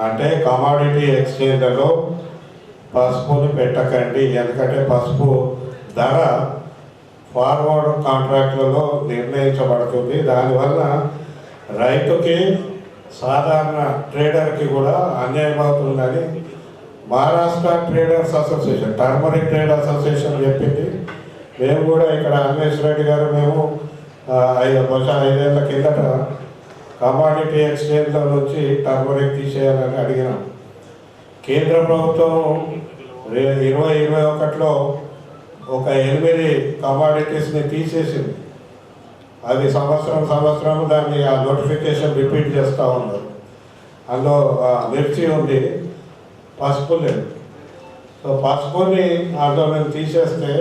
S7: అంటే కమాడిటీ ఎక్స్చేంజ్లో పసుపుని పెట్టకండి, ఎందుకంటే పసుపు ధర ఫార్వర్డ్ కాంట్రాక్ట్లలో నిర్ణయించబడుతుంది. దానివల్ల రైతుకి సాధారణ ట్రేడర్కి కూడా అన్యాయం అవుతుందని Maharashtra traders association, turmeric trade association చెప్పింది. మేము కూడా ఇక్కడ అన్వేష్ రెడ్డి గారు మేము 5 ఏళ్ళ కిందట కమాడిటీ ఎక్స్చేంజ్ల నుంచి టర్మరిక్ తీసేయాలని అడిగినాం. కేంద్ర ప్రభుత్వం 2021లో ఒక 8 కమాడిటీస్ని తీసేసింది. అది సంవత్సరం దాన్ని ఆ నోటిఫికేషన్ రిపీట్ చేస్తూ ఉన్నారు. అందులో మిర్చి ఉంది, పసుపు లేదు. సో పసుపుని అందులో మేము తీసేస్తే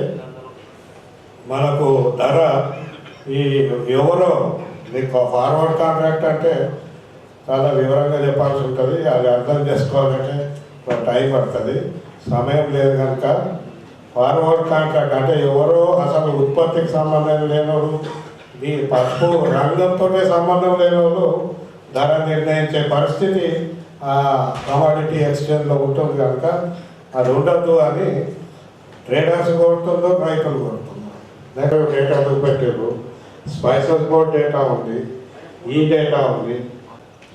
S7: మనకు ధర ఈ ఎవరో మీకు ఫార్వర్డ్ కాంట్రాక్ట్ అంటే చాలా వివరంగా చెప్పాల్సి ఉంటుంది. అది అర్థం చేసుకోవాలంటే టైం పడుతుంది, సమయం లేదు కనుక ఫార్వర్డ్ కాంట్రాక్ట్ అంటే ఎవరో అసలు ఉత్పత్తికి సంబంధం లేనోడు, ఈ పసుపు రంగంతో సంబంధం లేనోళ్ళు ధర నిర్ణయించే పరిస్థితి ఆ కమాడిటీ ఎక్స్చేంజ్లో ఉంటుంది కనుక అది ఉండద్దు అని ట్రేడర్స్ కోరుతుందో రైతులు కోరుతున్నారు. డేటా చూపెట్టారు, స్పైసెస్ బోర్డ్ డేటా ఉంది, ఈ డేటా ఉంది.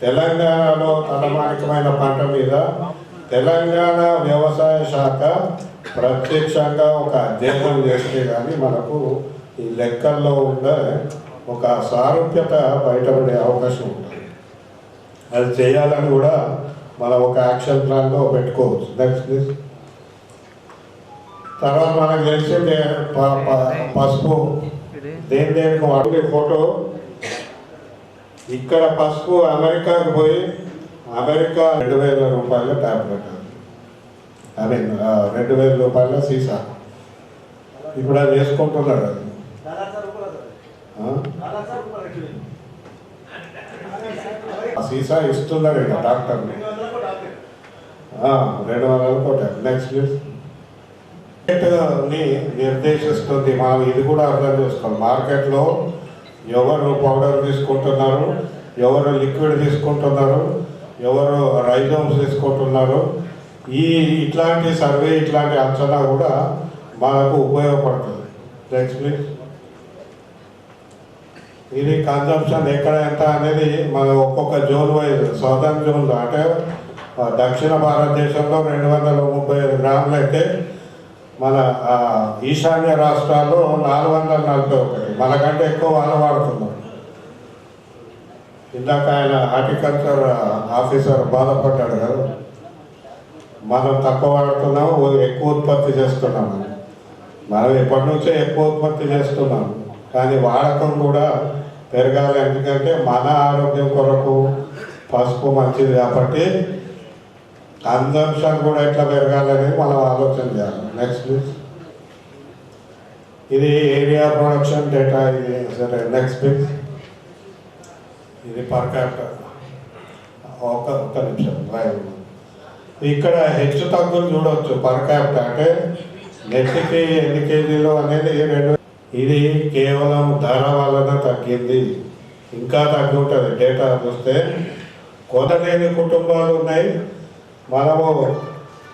S7: తెలంగాణలో తలమానికమైన పంట మీద తెలంగాణ వ్యవసాయ శాఖ ప్రత్యక్షంగా ఒక అధ్యయనం చేస్తే కానీ మనకు ఈ లెక్కల్లో ఉండే ఒక సారూప్యత బయటపడే అవకాశం ఉంటుంది. అది చేయాలని కూడా మనం ఒక యాక్షన్ ప్లాన్లో పెట్టుకోవచ్చు. Next please. తర్వాత మనకు తెలిసిందే పసుపు దేనికి వాడే ఫోటో. ఇక్కడ పసుపు అమెరికాకు పోయి అమెరికా 2,000 రూపాయల ట్యాబ్లెట్, ఐ మీన్ 2,000 రూపాయల సీసా. ఇప్పుడు అది వేసుకుంటున్నాడు. అది ఆ సీసా ఇస్తున్నారు ఇక డాక్టర్ని 200 కోట. Next please. నిర్దేశిస్తుంది. మనం ఇది కూడా అర్థం చేసుకోవాలి. మార్కెట్లో ఎవరు పౌడర్ తీసుకుంటున్నారు, ఎవరు లిక్విడ్ తీసుకుంటున్నారు, ఎవరు రైజోమ్స్ తీసుకుంటున్నారు, ఇట్లాంటి సర్వే ఇట్లాంటి అంచనా కూడా మనకు ఉపయోగపడుతుంది. Next please. ఇది కన్జంప్షన్ ఎక్కడ ఎంత అనేది మన ఒక్కొక్క జోన్ వైజ్ సౌదర్న్ జోన్లో అంటే దక్షిణ భారతదేశంలో 235 గ్రాములు అయితే మన ఈశాన్య రాష్ట్రాల్లో 441, మనకంటే ఎక్కువ వాళ్ళు వాడుతున్నారు. ఇందాక ఆయన హార్టికల్చర్ ఆఫీసర్ బాధపడ్డాడు కదా, మనం తక్కువ వాడుతున్నాము, ఎక్కువ ఉత్పత్తి చేస్తున్నాము. మనం ఎప్పటి నుంచో ఎక్కువ ఉత్పత్తి చేస్తున్నాము. కానీ వాడకం కూడా పెరగాలి. ఎందుకంటే మన ఆరోగ్యం కొరకు పసుపు మంచిది కాబట్టి కన్జంప్షన్ కూడా ఎట్లా పెరగాలనేది మనం ఆలోచన చేయాలి. Next please. ఇది ఏరియా ప్రొడక్షన్ డేటా. ఇది సరే నెక్స్ట్ ప్లీజ్. ఇది పర్ క్యాపిటల్. ఒక్క నిమిషం లైవ్. ఇక్కడ హెచ్చు తగ్గులు చూడవచ్చు పర్ క్యాపిటల్, అంటే నెట్కి ఎన్ని కేజీలు అనేది ఇది కేవలం ధర వలన తగ్గింది. ఇంకా తగ్గి ఉంటుంది డేటా చూస్తే. కొనలేని కుటుంబాలు ఉన్నాయి. మనము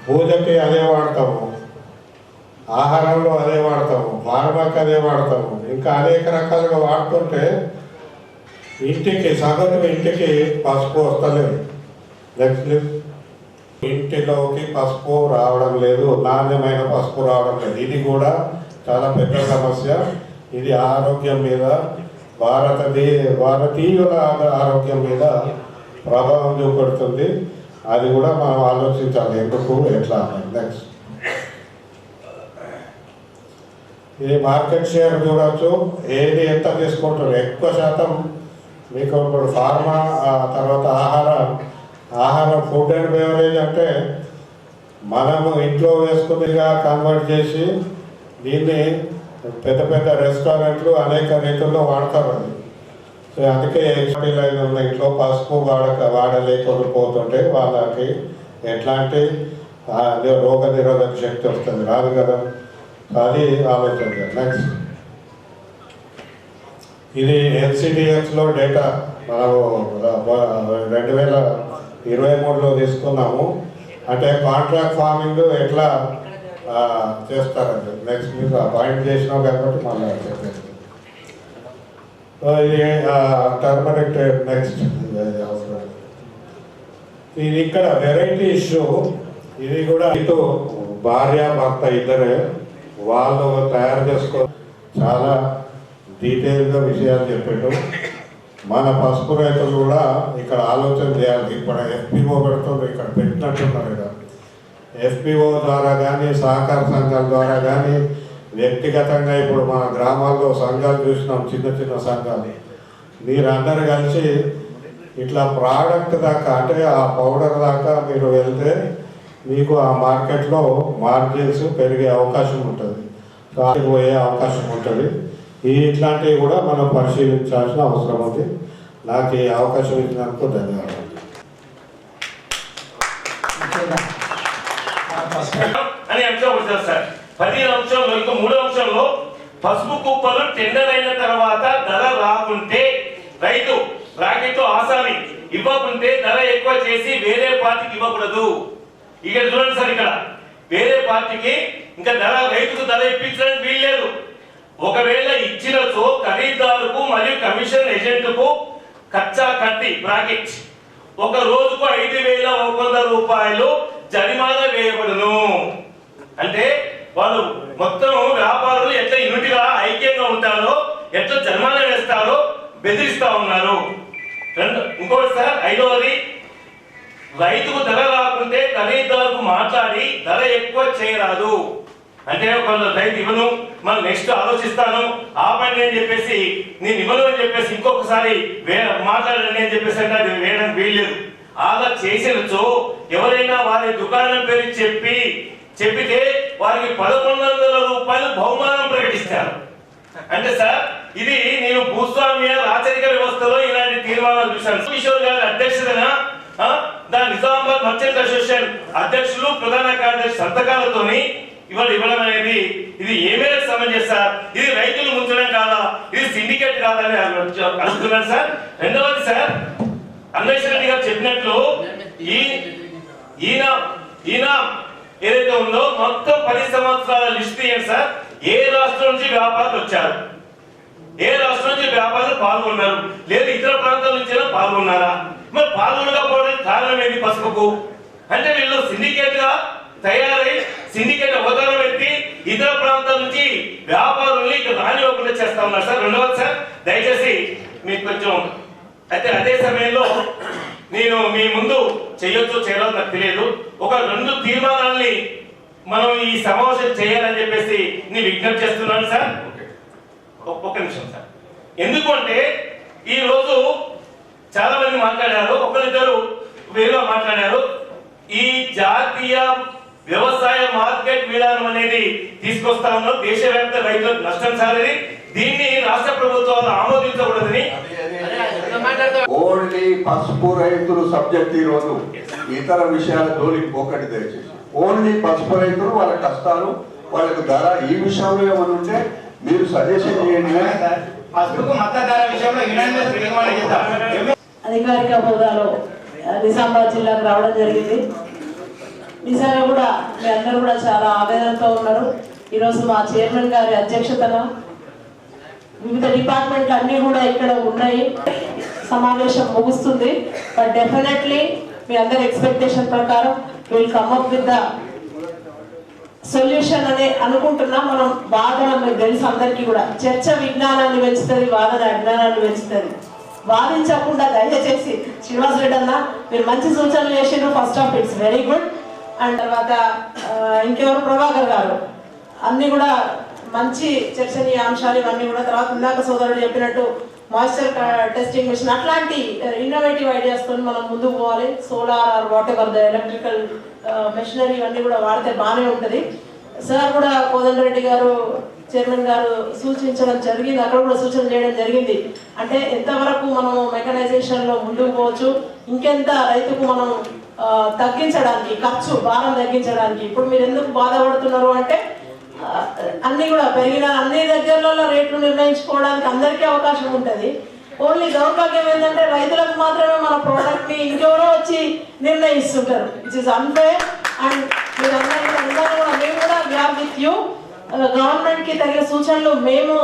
S7: పూజకి అదే వాడతాము, ఆహారంలో అదే వాడతాము, ఫార్మాకి అదే వాడతాము, ఇంకా అనేక రకాలుగా వాడుతుంటే ఇంటికి సగటు ఇంటికి పసుపు వస్తలేదు. నెక్స్ట్ ఇంటిలోకి పసుపు రావడం లేదు, నాణ్యమైన పసుపు రావడం లేదు. ఇది కూడా చాలా పెద్ద సమస్య. ఇది ఆరోగ్యం మీద భారతీయుల ఆరోగ్యం మీద ప్రభావం చూపెడుతుంది. అది కూడా మనం ఆలోచించాలి ఎందుకు ఎట్లా. నెక్స్ట్ ఇది మార్కెట్ షేర్ చూడవచ్చు. ఏది ఎంత తీసుకుంటారు ఎక్కువ శాతం మీకు ఇప్పుడు ఫార్మా, తర్వాత ఆహారం ఫుడ్ అండ్ బెవరేజ్ అంటే మనము ఇంట్లో వేసుకునిగా కన్వర్ట్ చేసి దీన్ని పెద్ద పెద్ద రెస్టారెంట్లు అనేక రీతుల్లో వాడతారు. అది సో అందుకే ఎక్స్పైరీ లైన్ ఉన్న ఇంట్లో పసుపు వాడలేకపోతుంటే వాళ్ళకి ఎట్లాంటి రోగ నిరోధక శక్తి వస్తుంది, రాదు కదా. అది ఆలోచన. నెక్స్ట్ ఇది ఎన్సిడిఎక్స్లో డేటా మనము 2023లో తీసుకున్నాము. అంటే కాంట్రాక్ట్ ఫార్మింగ్ ఎట్లా చేస్తారండి. నెక్స్ట్ మీరు అపాయింట్ చేసినాం కాబట్టి మళ్ళీ చెప్పేసి ఇది టర్మరిక్. నెక్స్ట్ ఇది ఇక్కడ వెరైటీ ఇష్యూ. ఇది కూడా ఇటు భార్య భర్త ఇద్దరే వాళ్ళు తయారు చేసుకో చాలా డీటెయిల్గా విషయాలు చెప్పాడు. మన పసుపు రైతులు కూడా ఇక్కడ ఆలోచన చేయాలి. ఇప్పుడు ఎఫ్పిఓ పెడుతుంది, ఇక్కడ పెట్టినట్టున్నారు. ఇక్కడ ఎఫ్పిఓ ద్వారా కానీ సహకార సంఘాల ద్వారా కానీ వ్యక్తిగతంగా ఇప్పుడు మన గ్రామాల్లో సంఘాలు చూసినాం, చిన్న చిన్న సంఘాలు. మీరందరూ కలిసి ఇట్లా ప్రోడక్ట్ దాకా, అంటే ఆ పౌడర్ దాకా మీరు వెళ్తే మీకు ఆ మార్కెట్లో మార్జిన్స్ పెరిగే అవకాశం ఉంటుంది, పోయే అవకాశం ఉంటుంది. ఇట్లాంటివి కూడా మనం పరిశీలించాల్సిన అవసరం ఉంది. నాకు ఈ అవకాశం ఇచ్చినందుకు ధన్యవాదాలు.
S8: అని అంశం వచ్చారు సార్. 10 అంశంలో ఇంకా 3 అంశంలో పసుపు కుప్పలు టెండర్ అయిన తర్వాత ధర రాకుంటే రైతు బ్రాకెట్ ఆసామి ఇవ్వకుంటే ధర ఎక్కువ చేసి వేరే పార్టీకి ఇవ్వకూడదు. ఇక్కడ చూడండి సార్, ఇక్కడ వేరే పార్టీకి ఇంకా రైతుకు ధర ఇప్పించడానికి వీల్లేదు. ఒకవేళ ఇచ్చినచో ఖరీదారుకు మరియు కమిషన్ ఏజెంట్కు కచ్చా కట్టి బ్రాకెట్ ఒక రోజుకు 5,100 రూపాయలు జరిమానా వేయబడును. అంటే వాళ్ళు మొత్తం వ్యాపారులు ఎట్లా యూనిట్గా ఐక్యంగా ఉంటారో, ఎట్లా జరిమానా వేస్తారో బెదిరిస్తా ఉన్నారు. ఇంకోటి సార్, 5వది రైతుకు ధర రాకుంటే ఖరీదారుకు మాట్లాడి ధర ఎక్కువ చేయరాదు. అంటే ఒకళ్ళు రైతు ఇవ్వను, మనం నెక్స్ట్ ఆలోచిస్తాను ఆపండి అని చెప్పేసి, నేను ఇవ్వను అని చెప్పేసి ఇంకొకసారి మాట్లాడండి అని చెప్పేసి అంటే అది వేయడానికి వీల్లేదు. అలా చేసినచో ఎవరైనా వారి దుకాణం పేరు చెప్పితే వారికి 1,100 రూపాయలు బహుమానం ప్రకటిస్తారు. అంటే సార్, ఇది నేను భూస్వామ్య రాచరిక వ్యవస్థలో ఇలాంటి తీర్మానాలు చూశాను. కిషోర్ గారి అధ్యక్షతన నిజామాబాద్ మర్చెంట్ అసోసియేషన్ అధ్యక్షులు, ప్రధాన కార్యదర్శి సంతకాలతోని ఇవ్వడం అనేది ఇది ఏమేమి సమంజసం సార్? ఇది రైతులు ముంచడం కాదా? ఇది సిండికేట్ కాదని అడుగుతున్నాను సార్. రెండవది సార్, అన్వేష్ రెడ్డి గారు చెప్పినట్లు ఈయన ఏదైతే ఉందో మొత్తం 10 సంవత్సరాల లిస్ట్ ఇవ్వండి సార్. ఏ రాష్ట్రం నుంచి వ్యాపారులు వచ్చారు, ఏ రాష్ట్రం నుంచి వ్యాపారులు పాల్గొన్నారు, లేదు ఇతర ప్రాంతాల నుంచి పాల్గొన్నారా? మరి పాల్గొనకపోవడానికి కారణం ఏంటి పసుపుకు? అంటే వీళ్ళు సిండికేట్ గా తయారై సిండికేట్ అవతారం ఎత్తి ఇతర ప్రాంతాల నుంచి వ్యాపారుల్ని ఇక్కడ రానివ్వకుండా చేస్తా ఉన్నారు సార్. రెండవది సార్, దయచేసి మీకు కొంచెం అయితే అదే సమయంలో నేను మీ ముందు చేయొచ్చో చేయాలో నాకు తెలియదు, ఒక 2 తీర్మానాల్ని మనం ఈ సమావేశం చేయాలని చెప్పేసి నేను విజ్ఞప్తి చేస్తున్నాను సార్. ఒక్క నిమిషం సార్. ఎందుకంటే ఈరోజు చాలా మంది మాట్లాడారు, ఒకరిద్దరు వేరుగా మాట్లాడారు. ఈ జాతీయ వ్యవసాయ మార్కెట్ విధానం అనేది తీసుకొస్తా ఉన్నాం, దేశవ్యాప్త రైతులకు నష్టం సారది. దీన్ని రాష్ట్ర ప్రభుత్వాలు ఆమోదించకూడదని.
S4: ఓన్లీ పసుపు రైతులు సబ్జెక్ట్ ఈ రోజు, ఇతర విషయాల జోలికి పోకండి దయచేసి. ఓన్లీ పసుపు రైతులు, వాళ్ళ కష్టాలు, వాళ్ళకు ధర, ఈ విషయంలో ఏమైనా ఉంటే మీరు సజెషన్ చేయండి.
S9: అధికారిక హోదాలో నిజామాబాద్ జిల్లాకు రావడం జరిగింది. నిజంగా కూడా మీ అందరూ కూడా చాలా ఆవేదనతో ఉన్నారు. ఈరోజు మా చైర్మన్ గారి అధ్యక్షతన వివిధ డిపార్ట్మెంట్లు అన్నీ కూడా ఇక్కడ ఉన్నాయి. సమావేశం ముగుస్తుంది. బట్ డెఫినెట్లీ మీ అందరి ఎక్స్పెక్టేషన్ ప్రకారం will come up with the solution అనే అనుకుంటున్నాం. మనం వాదన మీకు తెలుసు అందరికీ కూడా, చర్చ విజ్ఞానాన్ని పెంచుతుంది, వాదన అజ్ఞానాన్ని పెంచుతుంది. వాదించకుండా దయచేసి శ్రీనివాస్ రెడ్డి అన్న మీరు మంచి సూచనలు చేసిండ్రు. First of it's very good. And తర్వాత ఇంకెవరు ప్రభాకర్ గారు అన్ని కూడా మంచి చర్చనీయ అంశాలు ఇవన్నీ కూడా. తర్వాత ఇందాక సోదరుడు చెప్పినట్టు మాయిశ్చర్ టెస్టింగ్ మిషన్, అట్లాంటి ఇన్నోవేటివ్ ఐడియాస్ తో మనం ముందుకు పోవాలి. Solar or whatever the electrical machinery ఇవన్నీ కూడా వాడితే బాగానే ఉంటుంది. సార్ కూడా కోదండరెడ్డి గారు చైర్మన్ గారు సూచించడం జరిగింది, అక్కడ కూడా సూచన చేయడం జరిగింది. అంటే ఎంతవరకు మనం మెకనైజేషన్ లో ముందుకు పోవచ్చు, ఇంకెంత రైతుకు మనం తగ్గించడానికి, ఖర్చు భారం తగ్గించడానికి. ఇప్పుడు మీరు ఎందుకు బాధపడుతున్నారు అంటే అన్ని కూడా పెరిగిన అన్ని దగ్గరలో రేట్లు నిర్ణయించుకోవడానికి అందరికీ అవకాశం ఉంటుంది. ఓన్లీ దౌర్భాగ్యం ఏంటంటే రైతులకు మాత్రమే మన ప్రోడక్ట్ ని ఇంకెవరో వచ్చి నిర్ణయిస్తుంటారు. It is unfair. అండ్ మీరందరూ కూడా మేము కూడా వ్యాప్ విత్ యూ. గవర్నమెంట్ కి తగిన సూచనలు మేము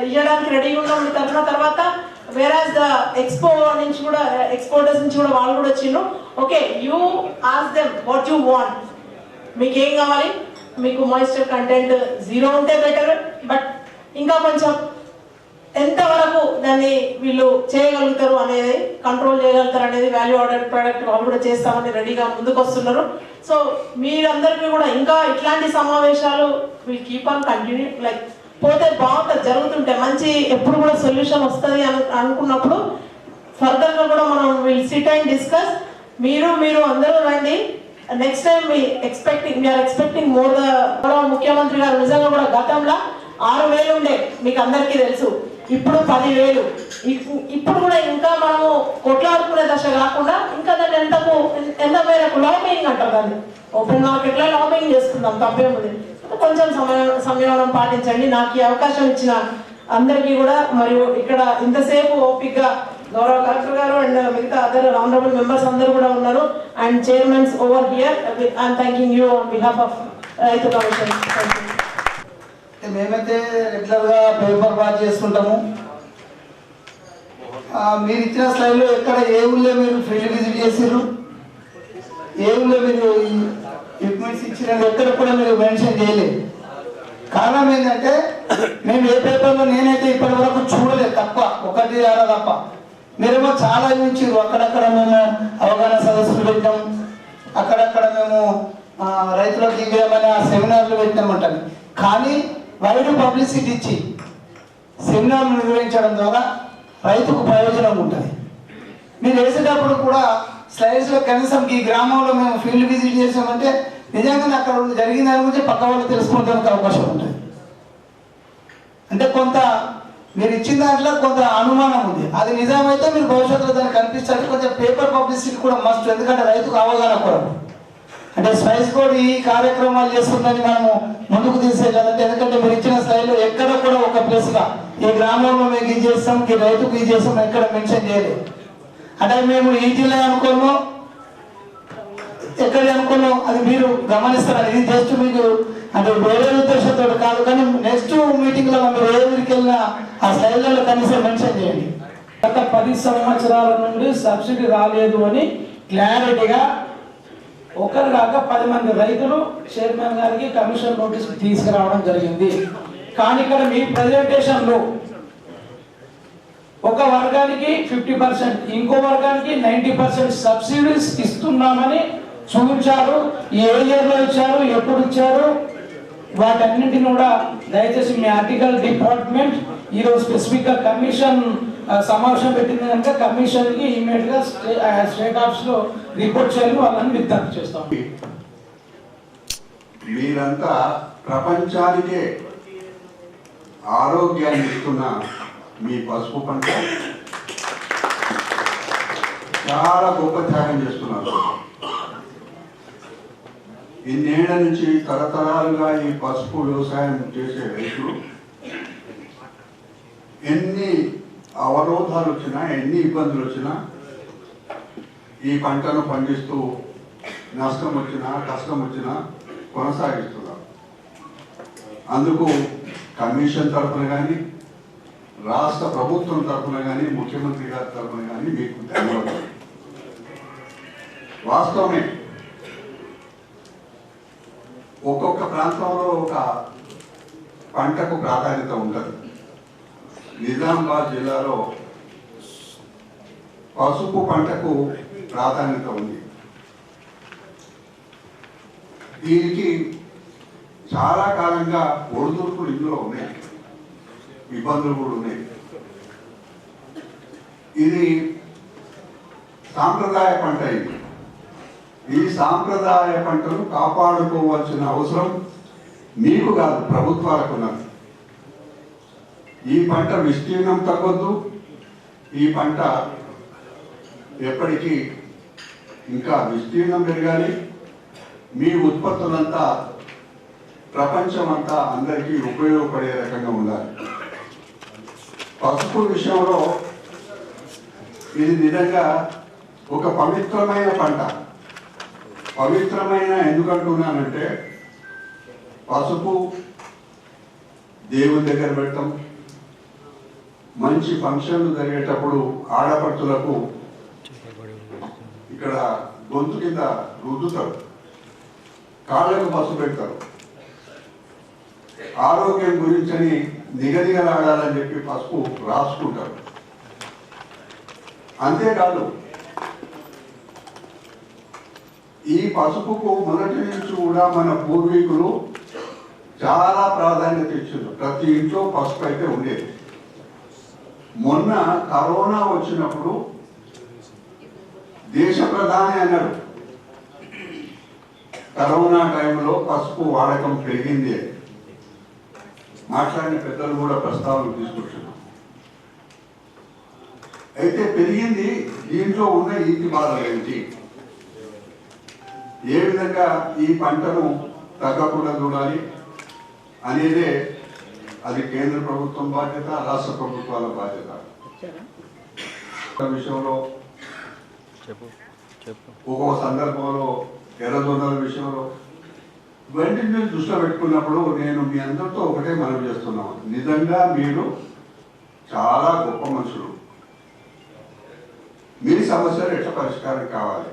S9: ఇవ్వడానికి రెడీగా ఉన్నాం మీ తరఫున. తర్వాత వేరాజ్ ద ఎక్స్పో నుంచి కూడా, ఎక్స్పోర్టర్స్ నుంచి కూడా వాళ్ళు కూడా వచ్చిండ్రు. Okay, you ask them what you want, మీకు ఏం కావాలి. మీకు మాయిశ్చర్ కంటెంట్ 0 ఉంటే బెటర్, బట్ ఇంకా కొంచెం ఎంతవరకు దాన్ని వీళ్ళు చేయగలుగుతారు అనేది, కంట్రోల్ చేయగలుగుతారు అనేది, వాల్యూ ఆర్డర్ ప్రోడక్ట్ వాళ్ళు కూడా చేస్తామని రెడీగా ముందుకు వస్తున్నారు. సో మీరందరికీ కూడా ఇంకా ఇట్లాంటి సమావేశాలు will keep on continue, like పోతే బాగుంటుంది, జరుగుతుంటే మంచి, ఎప్పుడు కూడా సొల్యూషన్ వస్తుంది అనుకున్నప్పుడు ఫర్దర్గా కూడా మనం విల్ సిట్ అండ్ డిస్కస్. మీరు అందరూ రండి. Next time we are expecting more. ముఖ్యమంత్రి గారు నిజంగా కూడా గతంలో 6,000 ఉండే, మీకు అందరికీ తెలుసు. ఇప్పుడు 10,000. ఇప్పుడు కూడా ఇంకా మనము కొట్లాడుకునే దశ కాకుండా ఇంకా దాన్ని ఎంత మేరకు లాబింగ్ అంటారు, దాన్ని ఓపెన్ మార్కెట్లో లాబింగ్ చేసుకుందాం, తప్పేముంది. కొంచెం సంయమనం పాటించండి. నాకు ఈ అవకాశం ఇచ్చిన అందరికీ కూడా, మరియు ఇక్కడ ఇంతసేపు ఓపికగా గౌరవ కలెక్టర్ గారు అండ్ మిగతా అదర్ ఆనరబుల్ మెంబర్స్ అందరూ కూడా ఉన్నారు. And chairmans over here, I'm thanking you on behalf of రైతు కమిషన్.
S10: మేమైతే రెగ్యులర్గా పేపర్ వాచ్ చేసుకుంటాము. మీరు ఇచ్చిన స్లైడ్లో ఎక్కడ ఏ ఊళ్ళో మీరు ఫీల్డ్ విజిట్ చేసారు, ఏ ఊళ్ళో మీరు ఎక్విప్మెంట్స్ ఇచ్చినది ఎక్కడ కూడా మీరు మెన్షన్ చేయలేదు. కారణం ఏంటంటే మేము ఏ పేపర్లో నేనైతే ఇప్పటి వరకు చూడలేదు, తప్ప 1-2 తప్ప. మీరేమో చాలా ఇచ్చారు. అక్కడక్కడ మేము అవగాహన సదస్సులు పెట్టాం, అక్కడక్కడ మేము రైతులకు ఏమైనా సెమినార్లు పెట్టామంటాను. కానీ వైడ్ పబ్లిసిటీ ఇచ్చి సెమినార్లు నిర్వహించడం ద్వారా రైతుకు ప్రయోజనం ఉంటుంది. మీరు వేసేటప్పుడు కూడా స్లైడ్స్లో కనీసం ఈ గ్రామంలో మేము ఫీల్డ్ విజిట్ చేసామంటే నిజంగానే అక్కడ జరిగిన దాని గురించి పక్క వాళ్ళు తెలుసుకోవడానికి అవకాశం ఉంటుంది. అంటే కొంత మీరు ఇచ్చిన దాంట్లో కొంత అనుమానం ఉంది, అది నిజమైతే మీరు భవిష్యత్తులో దాన్ని కనిపిస్తారు. కొంచెం పేపర్ పబ్లిసిటీ కూడా మస్ట్, ఎందుకంటే రైతుకు అవగాహన కొరకు. అంటే స్పైస్ బోర్డు ఈ కార్యక్రమాలు చేస్తుందని మనము ముందుకు తీసేయాలంటే, ఎందుకంటే మీరు ఇచ్చిన స్లైడ్లో ఎక్కడ కూడా ఒక ప్లేస్గా ఈ గ్రామంలో మేము ఇది చేస్తాం, ఈ రైతుకు ఇది చేస్తాం ఎక్కడ మెన్షన్ చేయలేదు. అంటే మేము ఈ జిల్లా అనుకోను, ఎక్కడ అనుకున్నాం అది మీరు గమనిస్తారు. ఇది జస్ట్ మీకు అంటే వేరే ఉద్దేశంతో కాదు, కానీ నెక్స్ట్ మీటింగ్లో మీరు ఏ ఊరికి వెళ్ళినా ఆ స్లైడ్లలో కనీసం మెన్షన్ చేయండి.
S5: గత 10 సంవత్సరాల నుండి సబ్సిడీ రాలేదు అని క్లారిటీగా ఒకరు కాక 10 మంది రైతులు చైర్మన్ గారికి కమిషన్ నోటీస్ తీసుకురావడం జరిగింది. కానీ ఇక్కడ మీ ప్రెజెంటేషన్లో ఒక వర్గానికి 50%, ఇంకో వర్గానికి 90% సబ్సిడీస్ ఇస్తున్నామని చూపించారు. ఏ ఇయర్లో ఇచ్చారు, ఎప్పుడు ఇచ్చారు, వాటన్నింటిని కూడా దయచేసి మీ ఆర్టికల్ డిపార్ట్మెంట్ ఈరోజు స్పెసిఫిక్గా కమిషన్ సమావేశం పెట్టింది కనుక కమిషన్కి ఇమీడియట్గా స్టేట్ ఆఫీస్లో రిపోర్ట్ చేయాలని వాళ్ళని విజ్ఞప్తి చేస్తాం.
S4: మీరంతా ప్రపంచానికే ఆరోగ్యాన్ని ఇస్తున్న మీ పసుపు పంట చాలా గొప్ప త్యాగం చేస్తున్నారు. ఇన్నేళ్ల నుంచి తరతరాలుగా ఈ పసుపు వ్యవసాయం చేసే రైతులు ఎన్ని అవరోధాలు వచ్చినా, ఎన్ని ఇబ్బందులు వచ్చినా ఈ పంటను పండిస్తూ నష్టం వచ్చినా, కష్టం వచ్చినా కొనసాగిస్తున్నారు. అందుకు కమిషన్ తరఫున కానీ, రాష్ట్ర ప్రభుత్వం తరఫున కానీ, ముఖ్యమంత్రి గారి తరఫున కానీ మీకు ధన్యవాదాలు. వాస్తవమే, ఒక్కొక్క ప్రాంతంలో ఒక పంటకు ప్రాధాన్యత ఉంటుంది. నిజామాబాద్ జిల్లాలో పసుపు పంటకు ప్రాధాన్యత ఉంది. దీనికి చాలా కాలంగా ఒడిదుడుకులు ఇందులో ఉన్నాయి, ఇబ్బందులు కూడా ఉన్నాయి. ఇది సాంప్రదాయ పంట. ఈ సాంప్రదాయ పంటను కాపాడుకోవాల్సిన అవసరం మీకు కాదు, ప్రభుత్వాలకు ఉన్నది. ఈ పంట విస్తీర్ణం తగ్గొద్దు, ఈ పంట ఎప్పటికీ ఇంకా విస్తీర్ణం పెరగాలి. మీ ఉత్పత్తులంతా ప్రపంచమంతా అందరికీ ఉపయోగపడే రకంగా ఉండాలి. పసుపు విషయంలో ఇది నిజంగా ఒక పవిత్రమైన పంట. పవిత్రమైన ఎందుకంటున్నానంటే, పసుపు దేవుని దగ్గర పెడతాం. మంచి ఫంక్షన్లు జరిగేటప్పుడు ఆడపడుచులకు ఇక్కడ గొంతు కింద రుద్దుతారు, కాళ్ళకు పసుపు పెడతారు. ఆరోగ్యం గురించని నిగనిగలాడాలని చెప్పి పసుపు రాసుకుంటారు. అంతేకాదు, ఈ పసుపుకు మొదటి నుంచి కూడా మన పూర్వీకులు చాలా ప్రాధాన్యత ఇచ్చారు. ప్రతి ఇంట్లో పసుపు అయితే ఉండేది. మొన్న కరోనా వచ్చినప్పుడు దేశ ప్రధాని అన్నాడు, కరోనా టైంలో పసుపు వాడకం పెరిగింది. మాట్లాడిన పెద్దలు కూడా ప్రస్తావన తీసుకొచ్చున్నాం. అయితే పెరిగింది, దీంట్లో ఉన్న ఈతి బాధలు ఏంటి, ఏ విధంగా ఈ పంటను తగ్గకుండా చూడాలి అనేదే అది కేంద్ర ప్రభుత్వం బాధ్యత, రాష్ట్ర ప్రభుత్వాల బాధ్యత. విషయంలో ఒక్కో సందర్భంలో ఎర్రజొన్నల విషయంలో ఇవన్నీ మీరు దృష్టిలో పెట్టుకున్నప్పుడు నేను మీ అందరితో ఒకటే మనవి చేస్తున్నాను. నిజంగా మీరు చాలా గొప్ప మనుషులు. మీ సమస్యలు ఎట్లా పరిష్కారం కావాలి.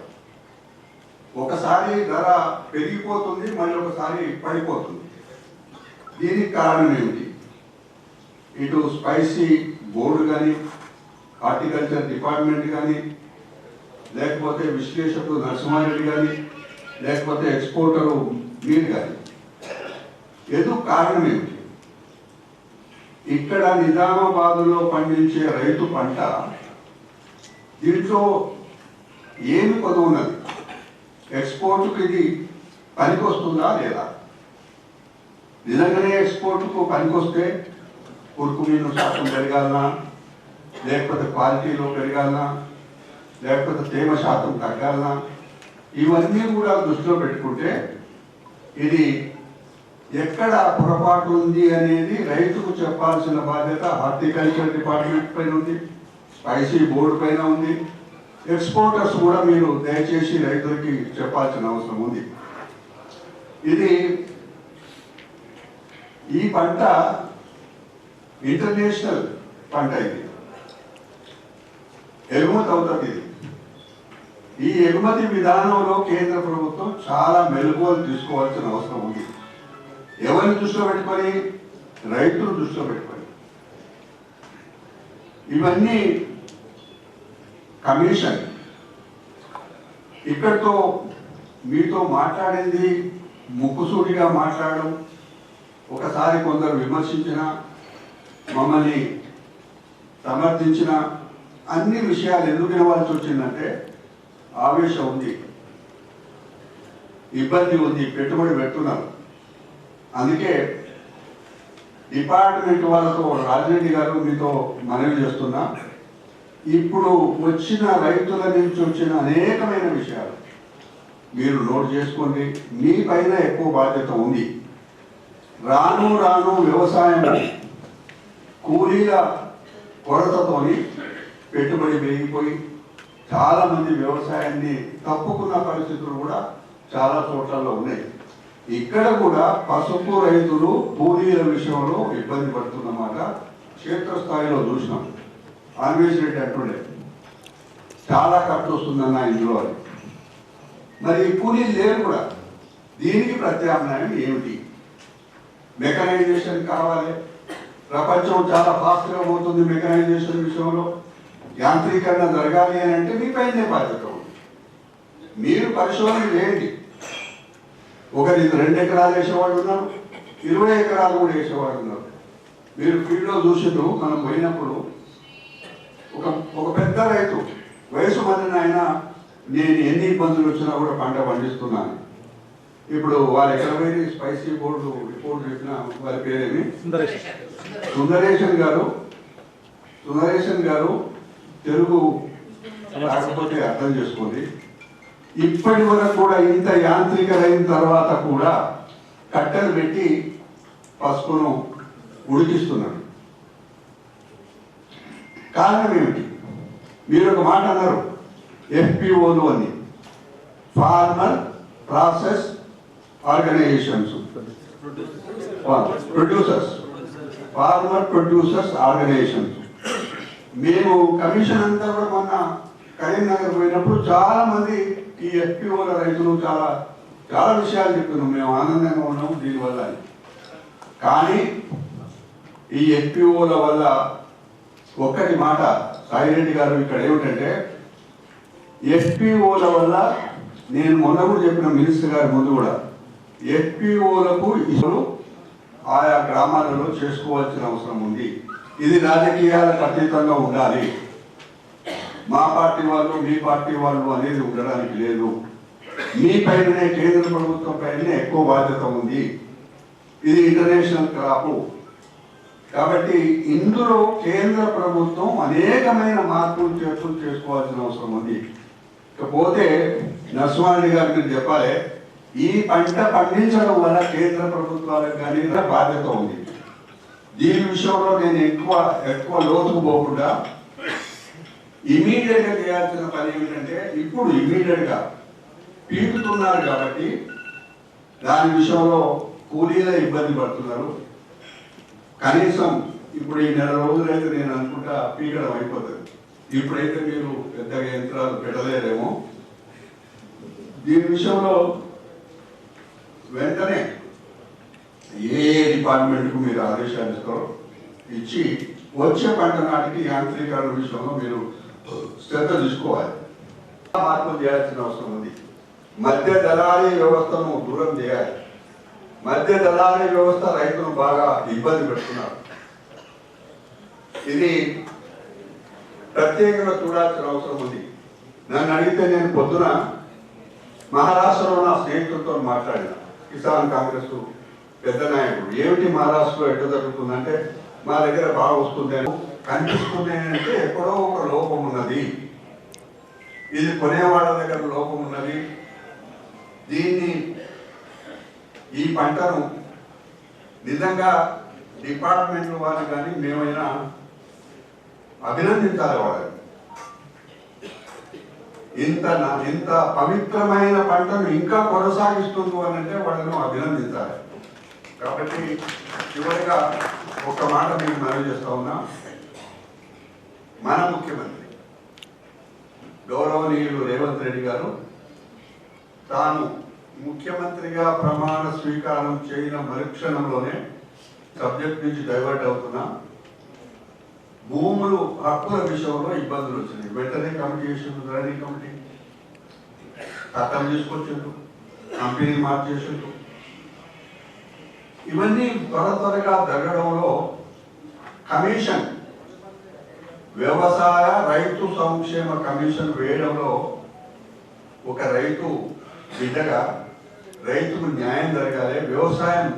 S4: ఒకసారి ధర పెరిగిపోతుంది, మళ్ళీ ఒకసారి పడిపోతుంది. దీనికి కారణం ఏమిటి? ఇటు స్పైసీ బోర్డు కానీ, హార్టికల్చర్ డిపార్ట్మెంట్ కానీ, లేకపోతే విశ్లేషకుడు నరసింహారెడ్డి కానీ, లేకపోతే ఎక్స్పోర్టరు మీరు కానీ, ఎందుకు కారణం ఏమిటి? ఇక్కడ నిజామాబాదులో పండించే రైతు పంట దీంట్లో ఏమి కొదువు ఉన్నది? ఎక్స్పోర్ట్కి ఇది పనికొస్తుందా లేదా? నిజంగానే ఎక్స్పోర్ట్కు పనికొస్తే ఉరుకుమీను శాతం పెరగాలనా, లేకపోతే క్వాలిటీలో పెరగాలనా, లేకపోతే తేమ శాతం తగ్గాలనా, ఇవన్నీ కూడా దృష్టిలో పెట్టుకుంటే ఇది ఎక్కడ పొరపాటు ఉంది అనేది రైతుకు చెప్పాల్సిన బాధ్యత హార్టికల్చర్ డిపార్ట్మెంట్ పైన ఉంది, స్పైసీ బోర్డు పైన ఉంది. ఎక్స్పోర్టర్స్ కూడా మీరు దయచేసి రైతులకి చెప్పాల్సిన అవసరం ఉంది. ఇది ఈ పంట ఇంటర్నేషనల్ పంట, ఇది ఎగుమతి అవుతుంది. ఇది ఈ ఎగుమతి విధానంలో కేంద్ర ప్రభుత్వం చాలా మెలకువలు తీసుకోవాల్సిన అవసరం ఉంది. ఎవరిని దృష్టిలో పెట్టుకొని? రైతులు దృష్టిలో పెట్టుకొని. ఇవన్నీ కమిషన్ ఇక్కడితో మీతో మాట్లాడింది ముక్కుసూటిగా మాట్లాడడం, ఒకసారి కొందరు విమర్శించిన మమ్మల్ని సమర్థించిన అన్ని విషయాలు ఎందుకు వినవలసి వచ్చిందంటే ఆవేశం ఉంది, ఇబ్బంది ఉంది, పెట్టుబడి పెడుతున్నారు. అందుకే డిపార్ట్మెంట్ వాళ్ళతో రాజిరెడ్డి గారు మీతో మనవి చేస్తున్నా, ఇప్పుడు వచ్చిన రైతుల నుంచి వచ్చిన అనేకమైన విషయాలు మీరు నోట్ చేసుకోండి. మీ పైన ఎక్కువ బాధ్యత ఉంది. రాను రాను వ్యవసాయం కూలీల కొరతతోని పెట్టుబడి పెరిగిపోయి చాలామంది వ్యవసాయాన్ని తప్పుకున్న పరిస్థితులు కూడా చాలా చోట్లలో ఉన్నాయి. ఇక్కడ కూడా పసుపు రైతులు కూలీల విషయంలో ఇబ్బంది పడుతున్నమాట క్షేత్రస్థాయిలో చూసినాం. ఆన్వేష్ రెడ్డి అంటుండే చాలా ఖర్చు వస్తుందన్న ఇందులో అని. మరి కూలీలు లేరు కూడా. దీనికి ప్రత్యామ్నాయం ఏమిటి? మెకనైజేషన్ కావాలి. ప్రపంచం చాలా ఫాస్ట్గా పోతుంది మెకనైజేషన్ విషయంలో. యాంత్రీకరణ జరగాలి అని అంటే మీ పైనే బాధ్యత ఉంది. మీరు పరిశోధన చేయండి. ఒకరి 2 ఎకరాలు వేసేవాడు ఉన్నారు, 20 ఎకరాలు కూడా వేసేవాడు ఉన్నారు. మీరు ఫీల్డ్లో చూసిండ్రు. మనం పోయినప్పుడు ఒక పెద్ద రైతు వయసు మధ్యన ఆయన నేను ఎన్ని ఇబ్బందులు వచ్చినా కూడా పంట పండిస్తున్నాను. ఇప్పుడు వారు ఎక్కడ పోయి స్పైసీ బోర్డు రిపోర్ట్ చెప్పిన వారి పేరేమి సుందరేశన్ గారు తెలుగు కాకపోతే అర్థం చేసుకోండి. ఇప్పటి వరకు కూడా ఇంత యాంత్రికమైన తర్వాత కూడా కట్టెలు పెట్టి పసుపును ఉడికిస్తున్నాడు. కారణం ఏమిటి? మీరు ఒక మాట అన్నారు, FPOలు అని, farmer process organisations, farmer producers organisations. మేము కమిషన్ అంతా కూడా మొన్న కరీంనగర్ పోయినప్పుడు చాలా మంది ఈ FPOల రైతులు చాలా విషయాలు చెప్తున్నాం. మేము ఆనందంగా ఉన్నాము దీనివల్ల. కానీ ఈ FPOల వల్ల ఒక్కటి మాట సాయిరెడ్డి గారు ఇక్కడ ఏమిటంటే, FPOల వల్ల నేను మొన్న కూడా చెప్పిన మినిస్టర్ గారి ముందు కూడా, FPOలకు ఇసులు ఆయా గ్రామాలలో చేసుకోవాల్సిన అవసరం ఉంది. ఇది రాజకీయాలకు అతీతంగా ఉండాలి. మా పార్టీ వాళ్ళు మీ పార్టీ వాళ్ళు అనేది ఉండడానికి లేదు. మీ పైననే కేంద్ర ప్రభుత్వం పైననే ఎక్కువ బాధ్యత ఉంది. ఇది ఇంటర్నేషనల్ క్రాప్. కాబట్టి ఇందులో కేంద్ర ప్రభుత్వం అనేకమైన మార్పులు చేర్పులు చేసుకోవాల్సిన అవసరం ఉంది. ఇకపోతే నరసింహారెడ్డి గారికి చెప్పాలి, ఈ పంట పండించడం వల్ల కేంద్ర ప్రభుత్వాలకు కానీ బాధ్యత ఉంది. దీని విషయంలో నేను ఎక్కువ లోతుకు పోకుండా ఇమీడియట్గా చేయాల్సిన పని ఏమిటంటే, ఇప్పుడు ఇమీడియట్గా పీకుతున్నారు కాబట్టి దాని విషయంలో కూలీలే ఇబ్బంది పడుతున్నారు. కనీసం ఇప్పుడు ఈ 4 రోజులైతే నేను అనుకుంటా పీకడం అయిపోతుంది. ఇప్పుడైతే మీరు పెద్దగా యంత్రాలు పెట్టలేరేమో. దీని విషయంలో వెంటనే ఏ డిపార్ట్మెంట్కు మీరు ఆదేశాలు ఇచ్చి వచ్చే పంట నాటికి యాంత్రీకరణ విషయంలో మీరు శ్రద్ధ తీసుకోవాలి. మార్పులు చేయాల్సిన అవసరం ఉంది. మధ్య దళారీ వ్యవస్థను దూరం చేయాలి. మధ్య దళారీ వ్యవస్థ రైతులు బాగా ఇబ్బంది పెడుతున్నారు. ఇది ప్రత్యేకంగా చూడాల్సిన అవసరం ఉంది. నన్ను అడిగితే నేను పొద్దున మహారాష్ట్రలో నా స్నేహితులతో మాట్లాడిన, కిసాన్ కాంగ్రెస్ పెద్ద నాయకుడు, ఏమిటి మహారాష్ట్రలో ఎట్లా జరుగుతుందంటే, మా దగ్గర బాగా వస్తుంది కనిపిస్తుంది అంటే ఎక్కడో ఒక లోపం ఉన్నది, ఇది కొనేవాళ్ళ దగ్గర లోపం ఉన్నది. ఈ పంటను నిజంగా డిపార్ట్మెంట్ వాళ్ళు కానీ మేమైనా అభినందించాలి వాళ్ళని. ఇంత పవిత్రమైన పంటను ఇంకా కొనసాగిస్తుంది అని అంటే వాళ్ళను అభినందించాలి. కాబట్టి చివరిగా ఒక మాట మీకు మనవి చేస్తా ఉన్నా, మన ముఖ్యమంత్రి గౌరవనీయులు రేవంత్ రెడ్డి గారు తాను ముఖ్యమంత్రిగా ప్రమాణ స్వీకారం చేయన మరుక్షణంలోనే సబ్జెక్ట్ నుంచి డైవర్ట్ అవుతున్నా, భూములు హక్కుల విషయంలో ఇబ్బందులు వచ్చినాయి. వెంటనే కమిటీ చేసిండు, ధరణి కమిటీ చట్టం తీసుకొచ్చిండు, కంపెనీ మార్చేసిండు. ఇవన్నీ త్వరగా జరగడంలో కమిషన్ వ్యవసాయ రైతు సంక్షేమ కమిషన్ వేయడంలో ఒక రైతు బిడ్డగా రైతుకు న్యాయం జరగాలి, వ్యవసాయం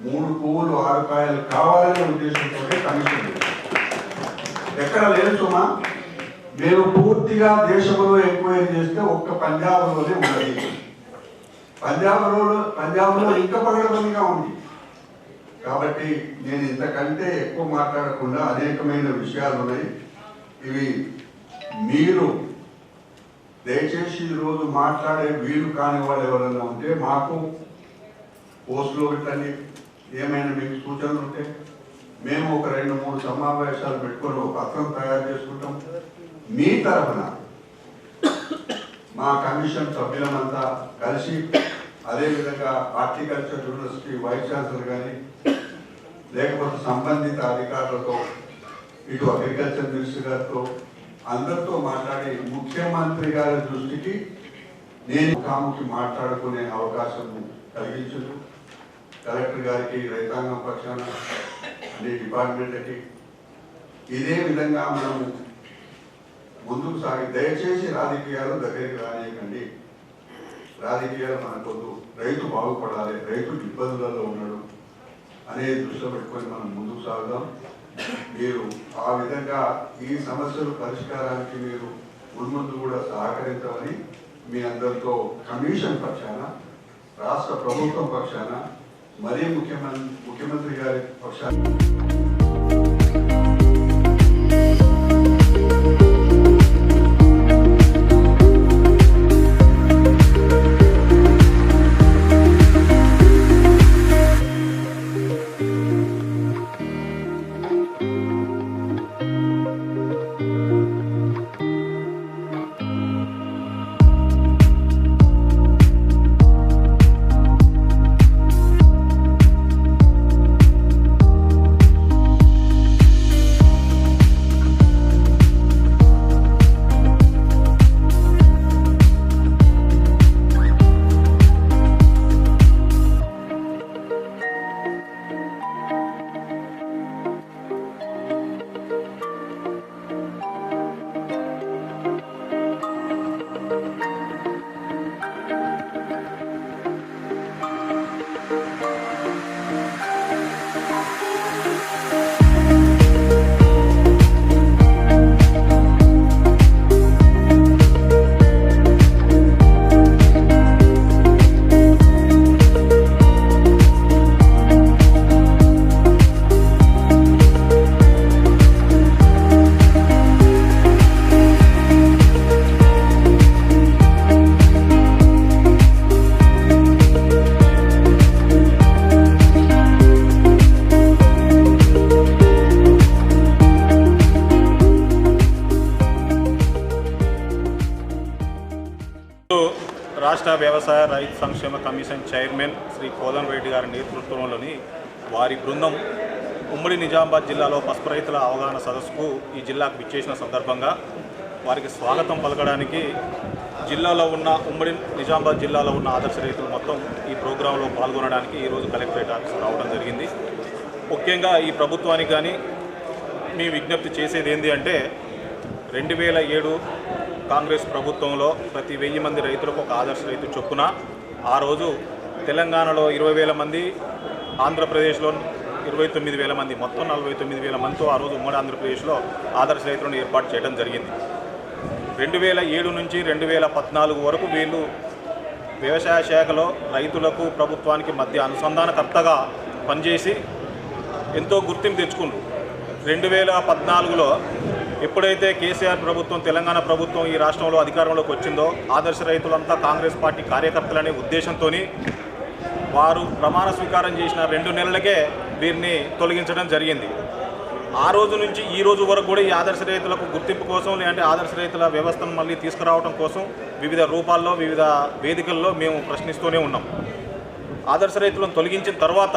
S4: 3 పువ్వులు 6 కాయలు కావాలనే ఉద్దేశంతో కమిషన్ వేశారు. ఎక్కడ లేదు సుమా, మేము పూర్తిగా దేశంలో ఎంక్వైరీ చేస్తే ఒక్క పంజాబ్లోనే ఉన్నది. పంజాబ్లో ఇంకా పగడబందిగా ఉంది. కాబట్టి నేను ఇంతకంటే ఎక్కువ మాట్లాడకుండా అనేకమైన విషయాలు ఉన్నాయి. ఇవి మీరు దయచేసి ఈరోజు మాట్లాడే వీలు కాని వాళ్ళు ఎవరైనా ఉంటే మాకు పోస్టులో పెట్టండి. ఏమైనా మీకు సూచనలు ఉంటే మేము ఒక 2-3 సమావేశాలు పెట్టుకొని ఒక పత్రం తయారు చేసుకుంటాం. మీ తరఫున మా కమిషన్ సభ్యులమంతా కలిసి, అదేవిధంగా హార్టికల్చర్ యూనివర్సిటీ వైస్ ఛాన్సలర్ కానీ లేకపోతే సంబంధిత అధికారులతో, ఇటు అగ్రికల్చర్ మినిస్టర్ గారితో అందరితో మాట్లాడి ముఖ్యమంత్రి గారి దృష్టికి నేను కాముకి మాట్లాడుకునే అవకాశం కలిగించదు. కలెక్టర్ గారికి, రైతాంగం పక్షాన, అన్ని డిపార్ట్మెంట్కి ఇదే విధంగా మనము ముందుకు సాగి, దయచేసి రాజకీయాలు దగ్గరికి రానియకండి. రాజకీయాలు మనకొద్దు, రైతు బాగుపడాలి, రైతు ఇబ్బందులలో ఉన్నాడు అనే దృష్టిలో పెట్టుకొని మనం ముందుకు సాగుదాం. మీరు ఆ విధంగా ఈ సమస్యల పరిష్కారానికి మీరు మున్ముందు కూడా సహకరించాలని మీ అందరితో కమిషన్ పక్షాన, రాష్ట్ర ప్రభుత్వం పక్షాన, మరీ ముఖ్యమంత్రి గారి పక్షాన
S11: రాష్ట్ర వ్యవసాయ రైతు సంక్షేమ కమిషన్ చైర్మన్ శ్రీ కోదండరెడ్డి గారి నేతృత్వంలోని వారి బృందం ఉమ్మడి నిజామాబాద్ జిల్లాలో పసుపు రైతుల అవగాహన సదస్సుకు ఈ జిల్లాకు విచ్చేసిన సందర్భంగా వారికి స్వాగతం పలకడానికి జిల్లాలో ఉన్న ఉమ్మడి నిజామాబాద్ జిల్లాలో ఉన్న ఆదర్శ రైతులు మొత్తం ఈ ప్రోగ్రాంలో పాల్గొనడానికి ఈరోజు కలెక్టరేట్ ఆఫీస్ రావడం జరిగింది. ముఖ్యంగా ఈ ప్రభుత్వానికి కానీ మీ విజ్ఞప్తి చేసేది ఏంటి అంటే 2007 కాంగ్రెస్ ప్రభుత్వంలో ప్రతి 1000 మంది రైతులకు ఒక ఆదర్శ రైతు చొప్పున ఆ రోజు తెలంగాణలో 20,000 మంది, ఆంధ్రప్రదేశ్లో 29,000 మంది, మొత్తం 49,000 మందితో ఆ రోజు ఉమ్మడి ఆంధ్రప్రదేశ్లో ఆదర్శ రైతులను ఏర్పాటు చేయడం జరిగింది. 2007 నుంచి 2014 వరకు వీళ్ళు వ్యవసాయ శాఖలో రైతులకు ప్రభుత్వానికి మధ్య అనుసంధానకర్తగా పనిచేసి ఎంతో గుర్తింపు తెచ్చుకుంటారు. 2014లో ఎప్పుడైతే కేసీఆర్ ప్రభుత్వం, తెలంగాణ ప్రభుత్వం ఈ రాష్ట్రంలో అధికారంలోకి వచ్చిందో ఆదర్శ రైతులంతా కాంగ్రెస్ పార్టీ కార్యకర్తలనే ఉద్దేశంతో వారు ప్రమాణ స్వీకారం చేసిన 2 నెలలకే వీరిని తొలగించడం జరిగింది. ఆ రోజు నుంచి ఈ రోజు వరకు కూడా ఈ ఆదర్శ రైతులకు గుర్తింపు కోసం, లేదంటే ఆదర్శ రైతుల వ్యవస్థను మళ్ళీ తీసుకురావడం కోసం వివిధ రూపాల్లో వివిధ వేదికల్లో మేము ప్రశ్నిస్తూనే ఉన్నాం. ఆదర్శ రైతులను తొలగించిన తర్వాత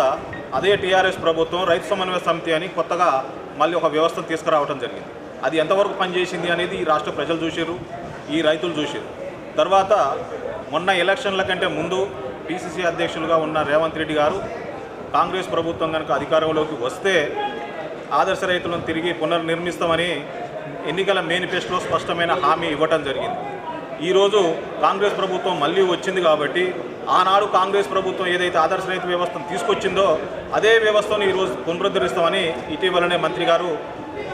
S11: అదే టీఆర్ఎస్ ప్రభుత్వం రైతు సమన్వయ సమితి అని కొత్తగా మళ్ళీ ఒక వ్యవస్థను తీసుకురావడం జరిగింది. అది ఎంతవరకు పనిచేసింది అనేది ఈ రాష్ట్ర ప్రజలు చూశారు, ఈ రైతులు చూశారు. తర్వాత మొన్న ఎలక్షన్ల కంటే ముందు పిసిసి అధ్యక్షులుగా ఉన్న రేవంత్ రెడ్డి గారు కాంగ్రెస్ ప్రభుత్వం కనుక అధికారంలోకి వస్తే ఆదర్శ రైతులను తిరిగి పునర్నిర్మిస్తామని ఎన్నికల మేనిఫెస్టోలో స్పష్టమైన హామీ ఇవ్వటం జరిగింది. ఈరోజు కాంగ్రెస్ ప్రభుత్వం మళ్ళీ వచ్చింది కాబట్టి ఆనాడు కాంగ్రెస్ ప్రభుత్వం ఏదైతే ఆదర్శ రైతు వ్యవస్థను తీసుకొచ్చిందో అదే వ్యవస్థను ఈరోజు పునరుద్ధరిస్తామని ఇటీవలనే మంత్రి గారు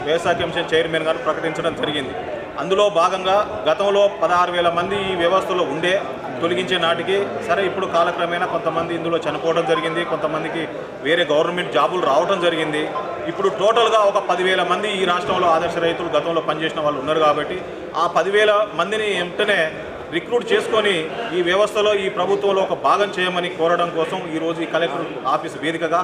S11: వ్యవసాయ కమిషన్ చైర్మన్ గారు ప్రకటించడం జరిగింది. అందులో భాగంగా గతంలో 16,000 మంది ఈ వ్యవస్థలో ఉండే తొలగించే నాటికి సరే ఇప్పుడు కాలక్రమేణా కొంతమంది ఇందులో చనిపోవడం జరిగింది, కొంతమందికి వేరే గవర్నమెంట్ జాబులు రావడం జరిగింది. ఇప్పుడు టోటల్గా ఒక 10,000 మంది ఈ రాష్ట్రంలో ఆదర్శ రైతులు గతంలో పనిచేసిన వాళ్ళు ఉన్నారు కాబట్టి ఆ 10,000 మందిని వెంటనే రిక్రూట్ చేసుకొని ఈ వ్యవస్థలో ఈ ప్రభుత్వంలో ఒక భాగం చేయమని కోరడం కోసం ఈరోజు ఈ కలెక్టర్ ఆఫీస్ వేదికగా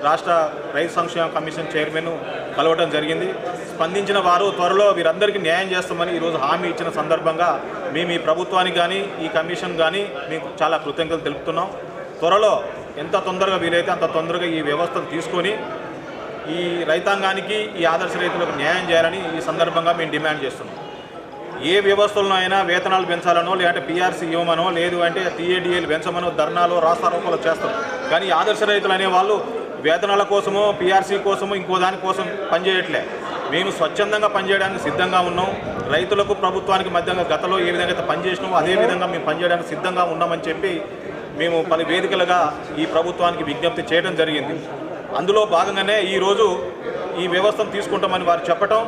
S11: రాష్ట్ర రైతు సంక్షేమ కమిషన్ చైర్మన్ కలవడం జరిగింది. స్పందించిన వారు త్వరలో వీరందరికీ న్యాయం చేస్తామని ఈరోజు హామీ ఇచ్చిన సందర్భంగా మేము ఈ ప్రభుత్వానికి కానీ ఈ కమిషన్ కానీ మీకు చాలా కృతజ్ఞతలు తెలుపుతున్నాం. త్వరలో ఎంత తొందరగా వీలైతే అంత తొందరగా ఈ వ్యవస్థను తీసుకొని ఈ రైతాంగానికి ఈ ఆదర్శ రైతులకు న్యాయం చేయాలని ఈ సందర్భంగా మేము డిమాండ్ చేస్తున్నాం. ఏ వ్యవస్థలను అయినా వేతనాలు పెంచాలనో లేదంటే పీఆర్సీ ఇవ్వమనో లేదు అంటే టీఏడిఏలు పెంచమనో ధర్నాలో రాస్తారోకోలు చేస్తారు. కానీ ఆదర్శ రైతులు అనేవాళ్ళు వేతనాల కోసమో పీఆర్సీ కోసమో ఇంకో దానికోసం పనిచేయట్లే. మేము స్వచ్ఛందంగా పనిచేయడానికి సిద్ధంగా ఉన్నాం. రైతులకు ప్రభుత్వానికి మధ్యంగా గతంలో ఏ విధంగా అయితే పనిచేసినామో అదేవిధంగా మేము పనిచేయడానికి సిద్ధంగా ఉన్నామని చెప్పి మేము పలు వేదికలుగా ఈ ప్రభుత్వానికి విజ్ఞప్తి చేయడం జరిగింది. అందులో భాగంగానే ఈరోజు ఈ వ్యవస్థను తీసుకుంటామని వారు చెప్పటం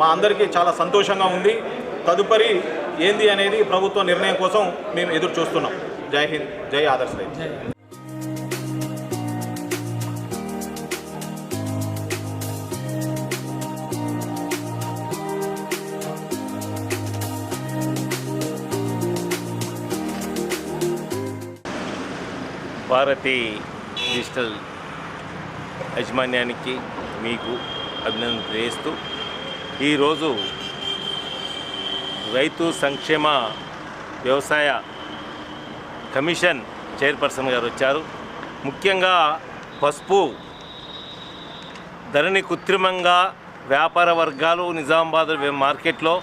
S11: మా అందరికీ చాలా సంతోషంగా ఉంది. తదుపరి ఏంది అనేది ప్రభుత్వ నిర్ణయం కోసం మేము ఎదురు చూస్తున్నాం. జై హింద్, జై ఆదర్శ రైతు.
S8: భారతి డిజిటల్ యాజమాన్యానికి మీకు అభినందన తెలియజేస్తూ ఈరోజు రైతు సంక్షేమ వ్యవసాయ కమిషన్ చైర్పర్సన్ గారు వచ్చారు. ముఖ్యంగా పసుపు ధరని కృత్రిమంగా వ్యాపార వర్గాలు నిజామాబాద్ మార్కెట్లో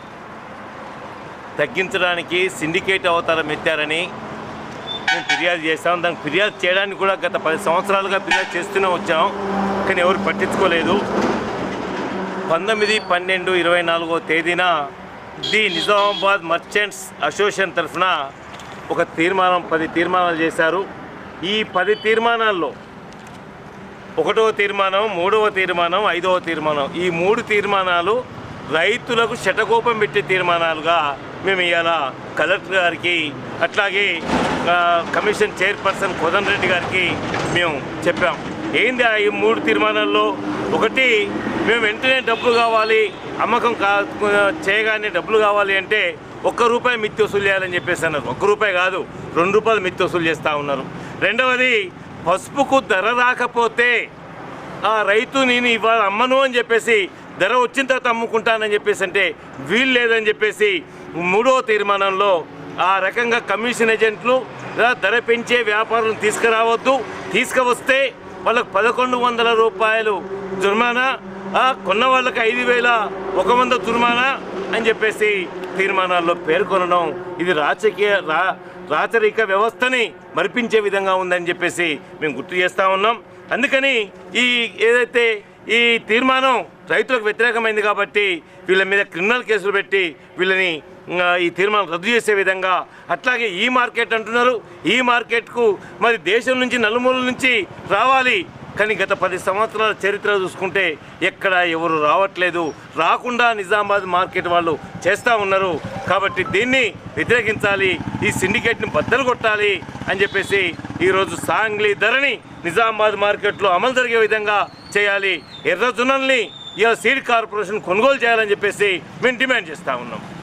S8: తగ్గించడానికి సిండికేట్ అవతారం ఎత్తారని మేము ఫిర్యాదు చేస్తాం. దానికి ఫిర్యాదు చేయడానికి కూడా గత 10 సంవత్సరాలుగా ఫిర్యాదు చేస్తూనే వచ్చాం, కానీ ఎవరు పట్టించుకోలేదు. 19/12/24 తేదీన ది నిజామాబాద్ మర్చెంట్స్ అసోసియేషన్ తరఫున ఒక తీర్మానం 10 తీర్మానాలు చేశారు. ఈ 10 తీర్మానాల్లో 1వ తీర్మానం, 3వ తీర్మానం, 5వ తీర్మానం, ఈ 3 తీర్మానాలు రైతులకు శటకోపం పెట్టే తీర్మానాలుగా మేము ఇవాళ కలెక్టర్ గారికి అట్లాగే కమిషన్ చైర్పర్సన్ కోదండ రెడ్డి గారికి మేము చెప్పాం. ఏంది ఈ 3 తీర్మానాల్లో? ఒకటి, మేము వెంటనే డబ్బులు కావాలి, అమ్మకం చేయగానే డబ్బులు కావాలి అంటే ₹1 మిత్తి వసూలు చేయాలని చెప్పేసి అన్నారు. ₹1 కాదు, ₹2 మిత్తి వసూలు చేస్తూ ఉన్నారు. రెండవది, పసుపుకు ధర రాకపోతే ఆ రైతు నేను ఇవాళ అమ్మను అని చెప్పేసి ధర వచ్చిన తర్వాత అమ్ముకుంటానని చెప్పేసి అంటే వీలు లేదని చెప్పేసి 3వ తీర్మానంలో ఆ రకంగా కమిషన్ ఏజెంట్లు ధర పెంచే వ్యాపారులను తీసుకురావద్దు, తీసుకువస్తే వాళ్ళకు ₹1,100 జుర్మానా, కొన్న వాళ్ళకి 5,100 జుర్మానా అని చెప్పేసి తీర్మానాల్లో పేర్కొనడం ఇది రాచరిక వ్యవస్థని మరిపించే విధంగా ఉందని చెప్పేసి మేము గుర్తు చేస్తూ ఉన్నాం. అందుకని ఏదైతే ఈ తీర్మానం రైతులకు వ్యతిరేకమైంది కాబట్టి వీళ్ళ మీద క్రిమినల్ కేసులు పెట్టి వీళ్ళని ఈ తీర్మానం రద్దు చేసే విధంగా, అట్లాగే ఈ మార్కెట్ అంటున్నారు, ఈ మార్కెట్కు మరి దేశం నుంచి నలుమూలల నుంచి రావాలి, కానీ గత 10 సంవత్సరాల చరిత్ర చూసుకుంటే ఎక్కడ ఎవరు రావట్లేదు, రాకుండా నిజామాబాద్ మార్కెట్ వాళ్ళు చేస్తూ ఉన్నారు. కాబట్టి దీన్ని వ్యతిరేకించాలి, ఈ సిండికేట్ని బద్దలు కొట్టాలి అని చెప్పేసి ఈరోజు సాంగ్లీ ధరని నిజామాబాద్ మార్కెట్లో అమలు జరిగే విధంగా చేయాలి. ఎర్ర జొన్నల్ని ఇలా సీడ్ కార్పొరేషన్ కొనుగోలు చేయాలని చెప్పేసి మేము డిమాండ్ చేస్తూ ఉన్నాం.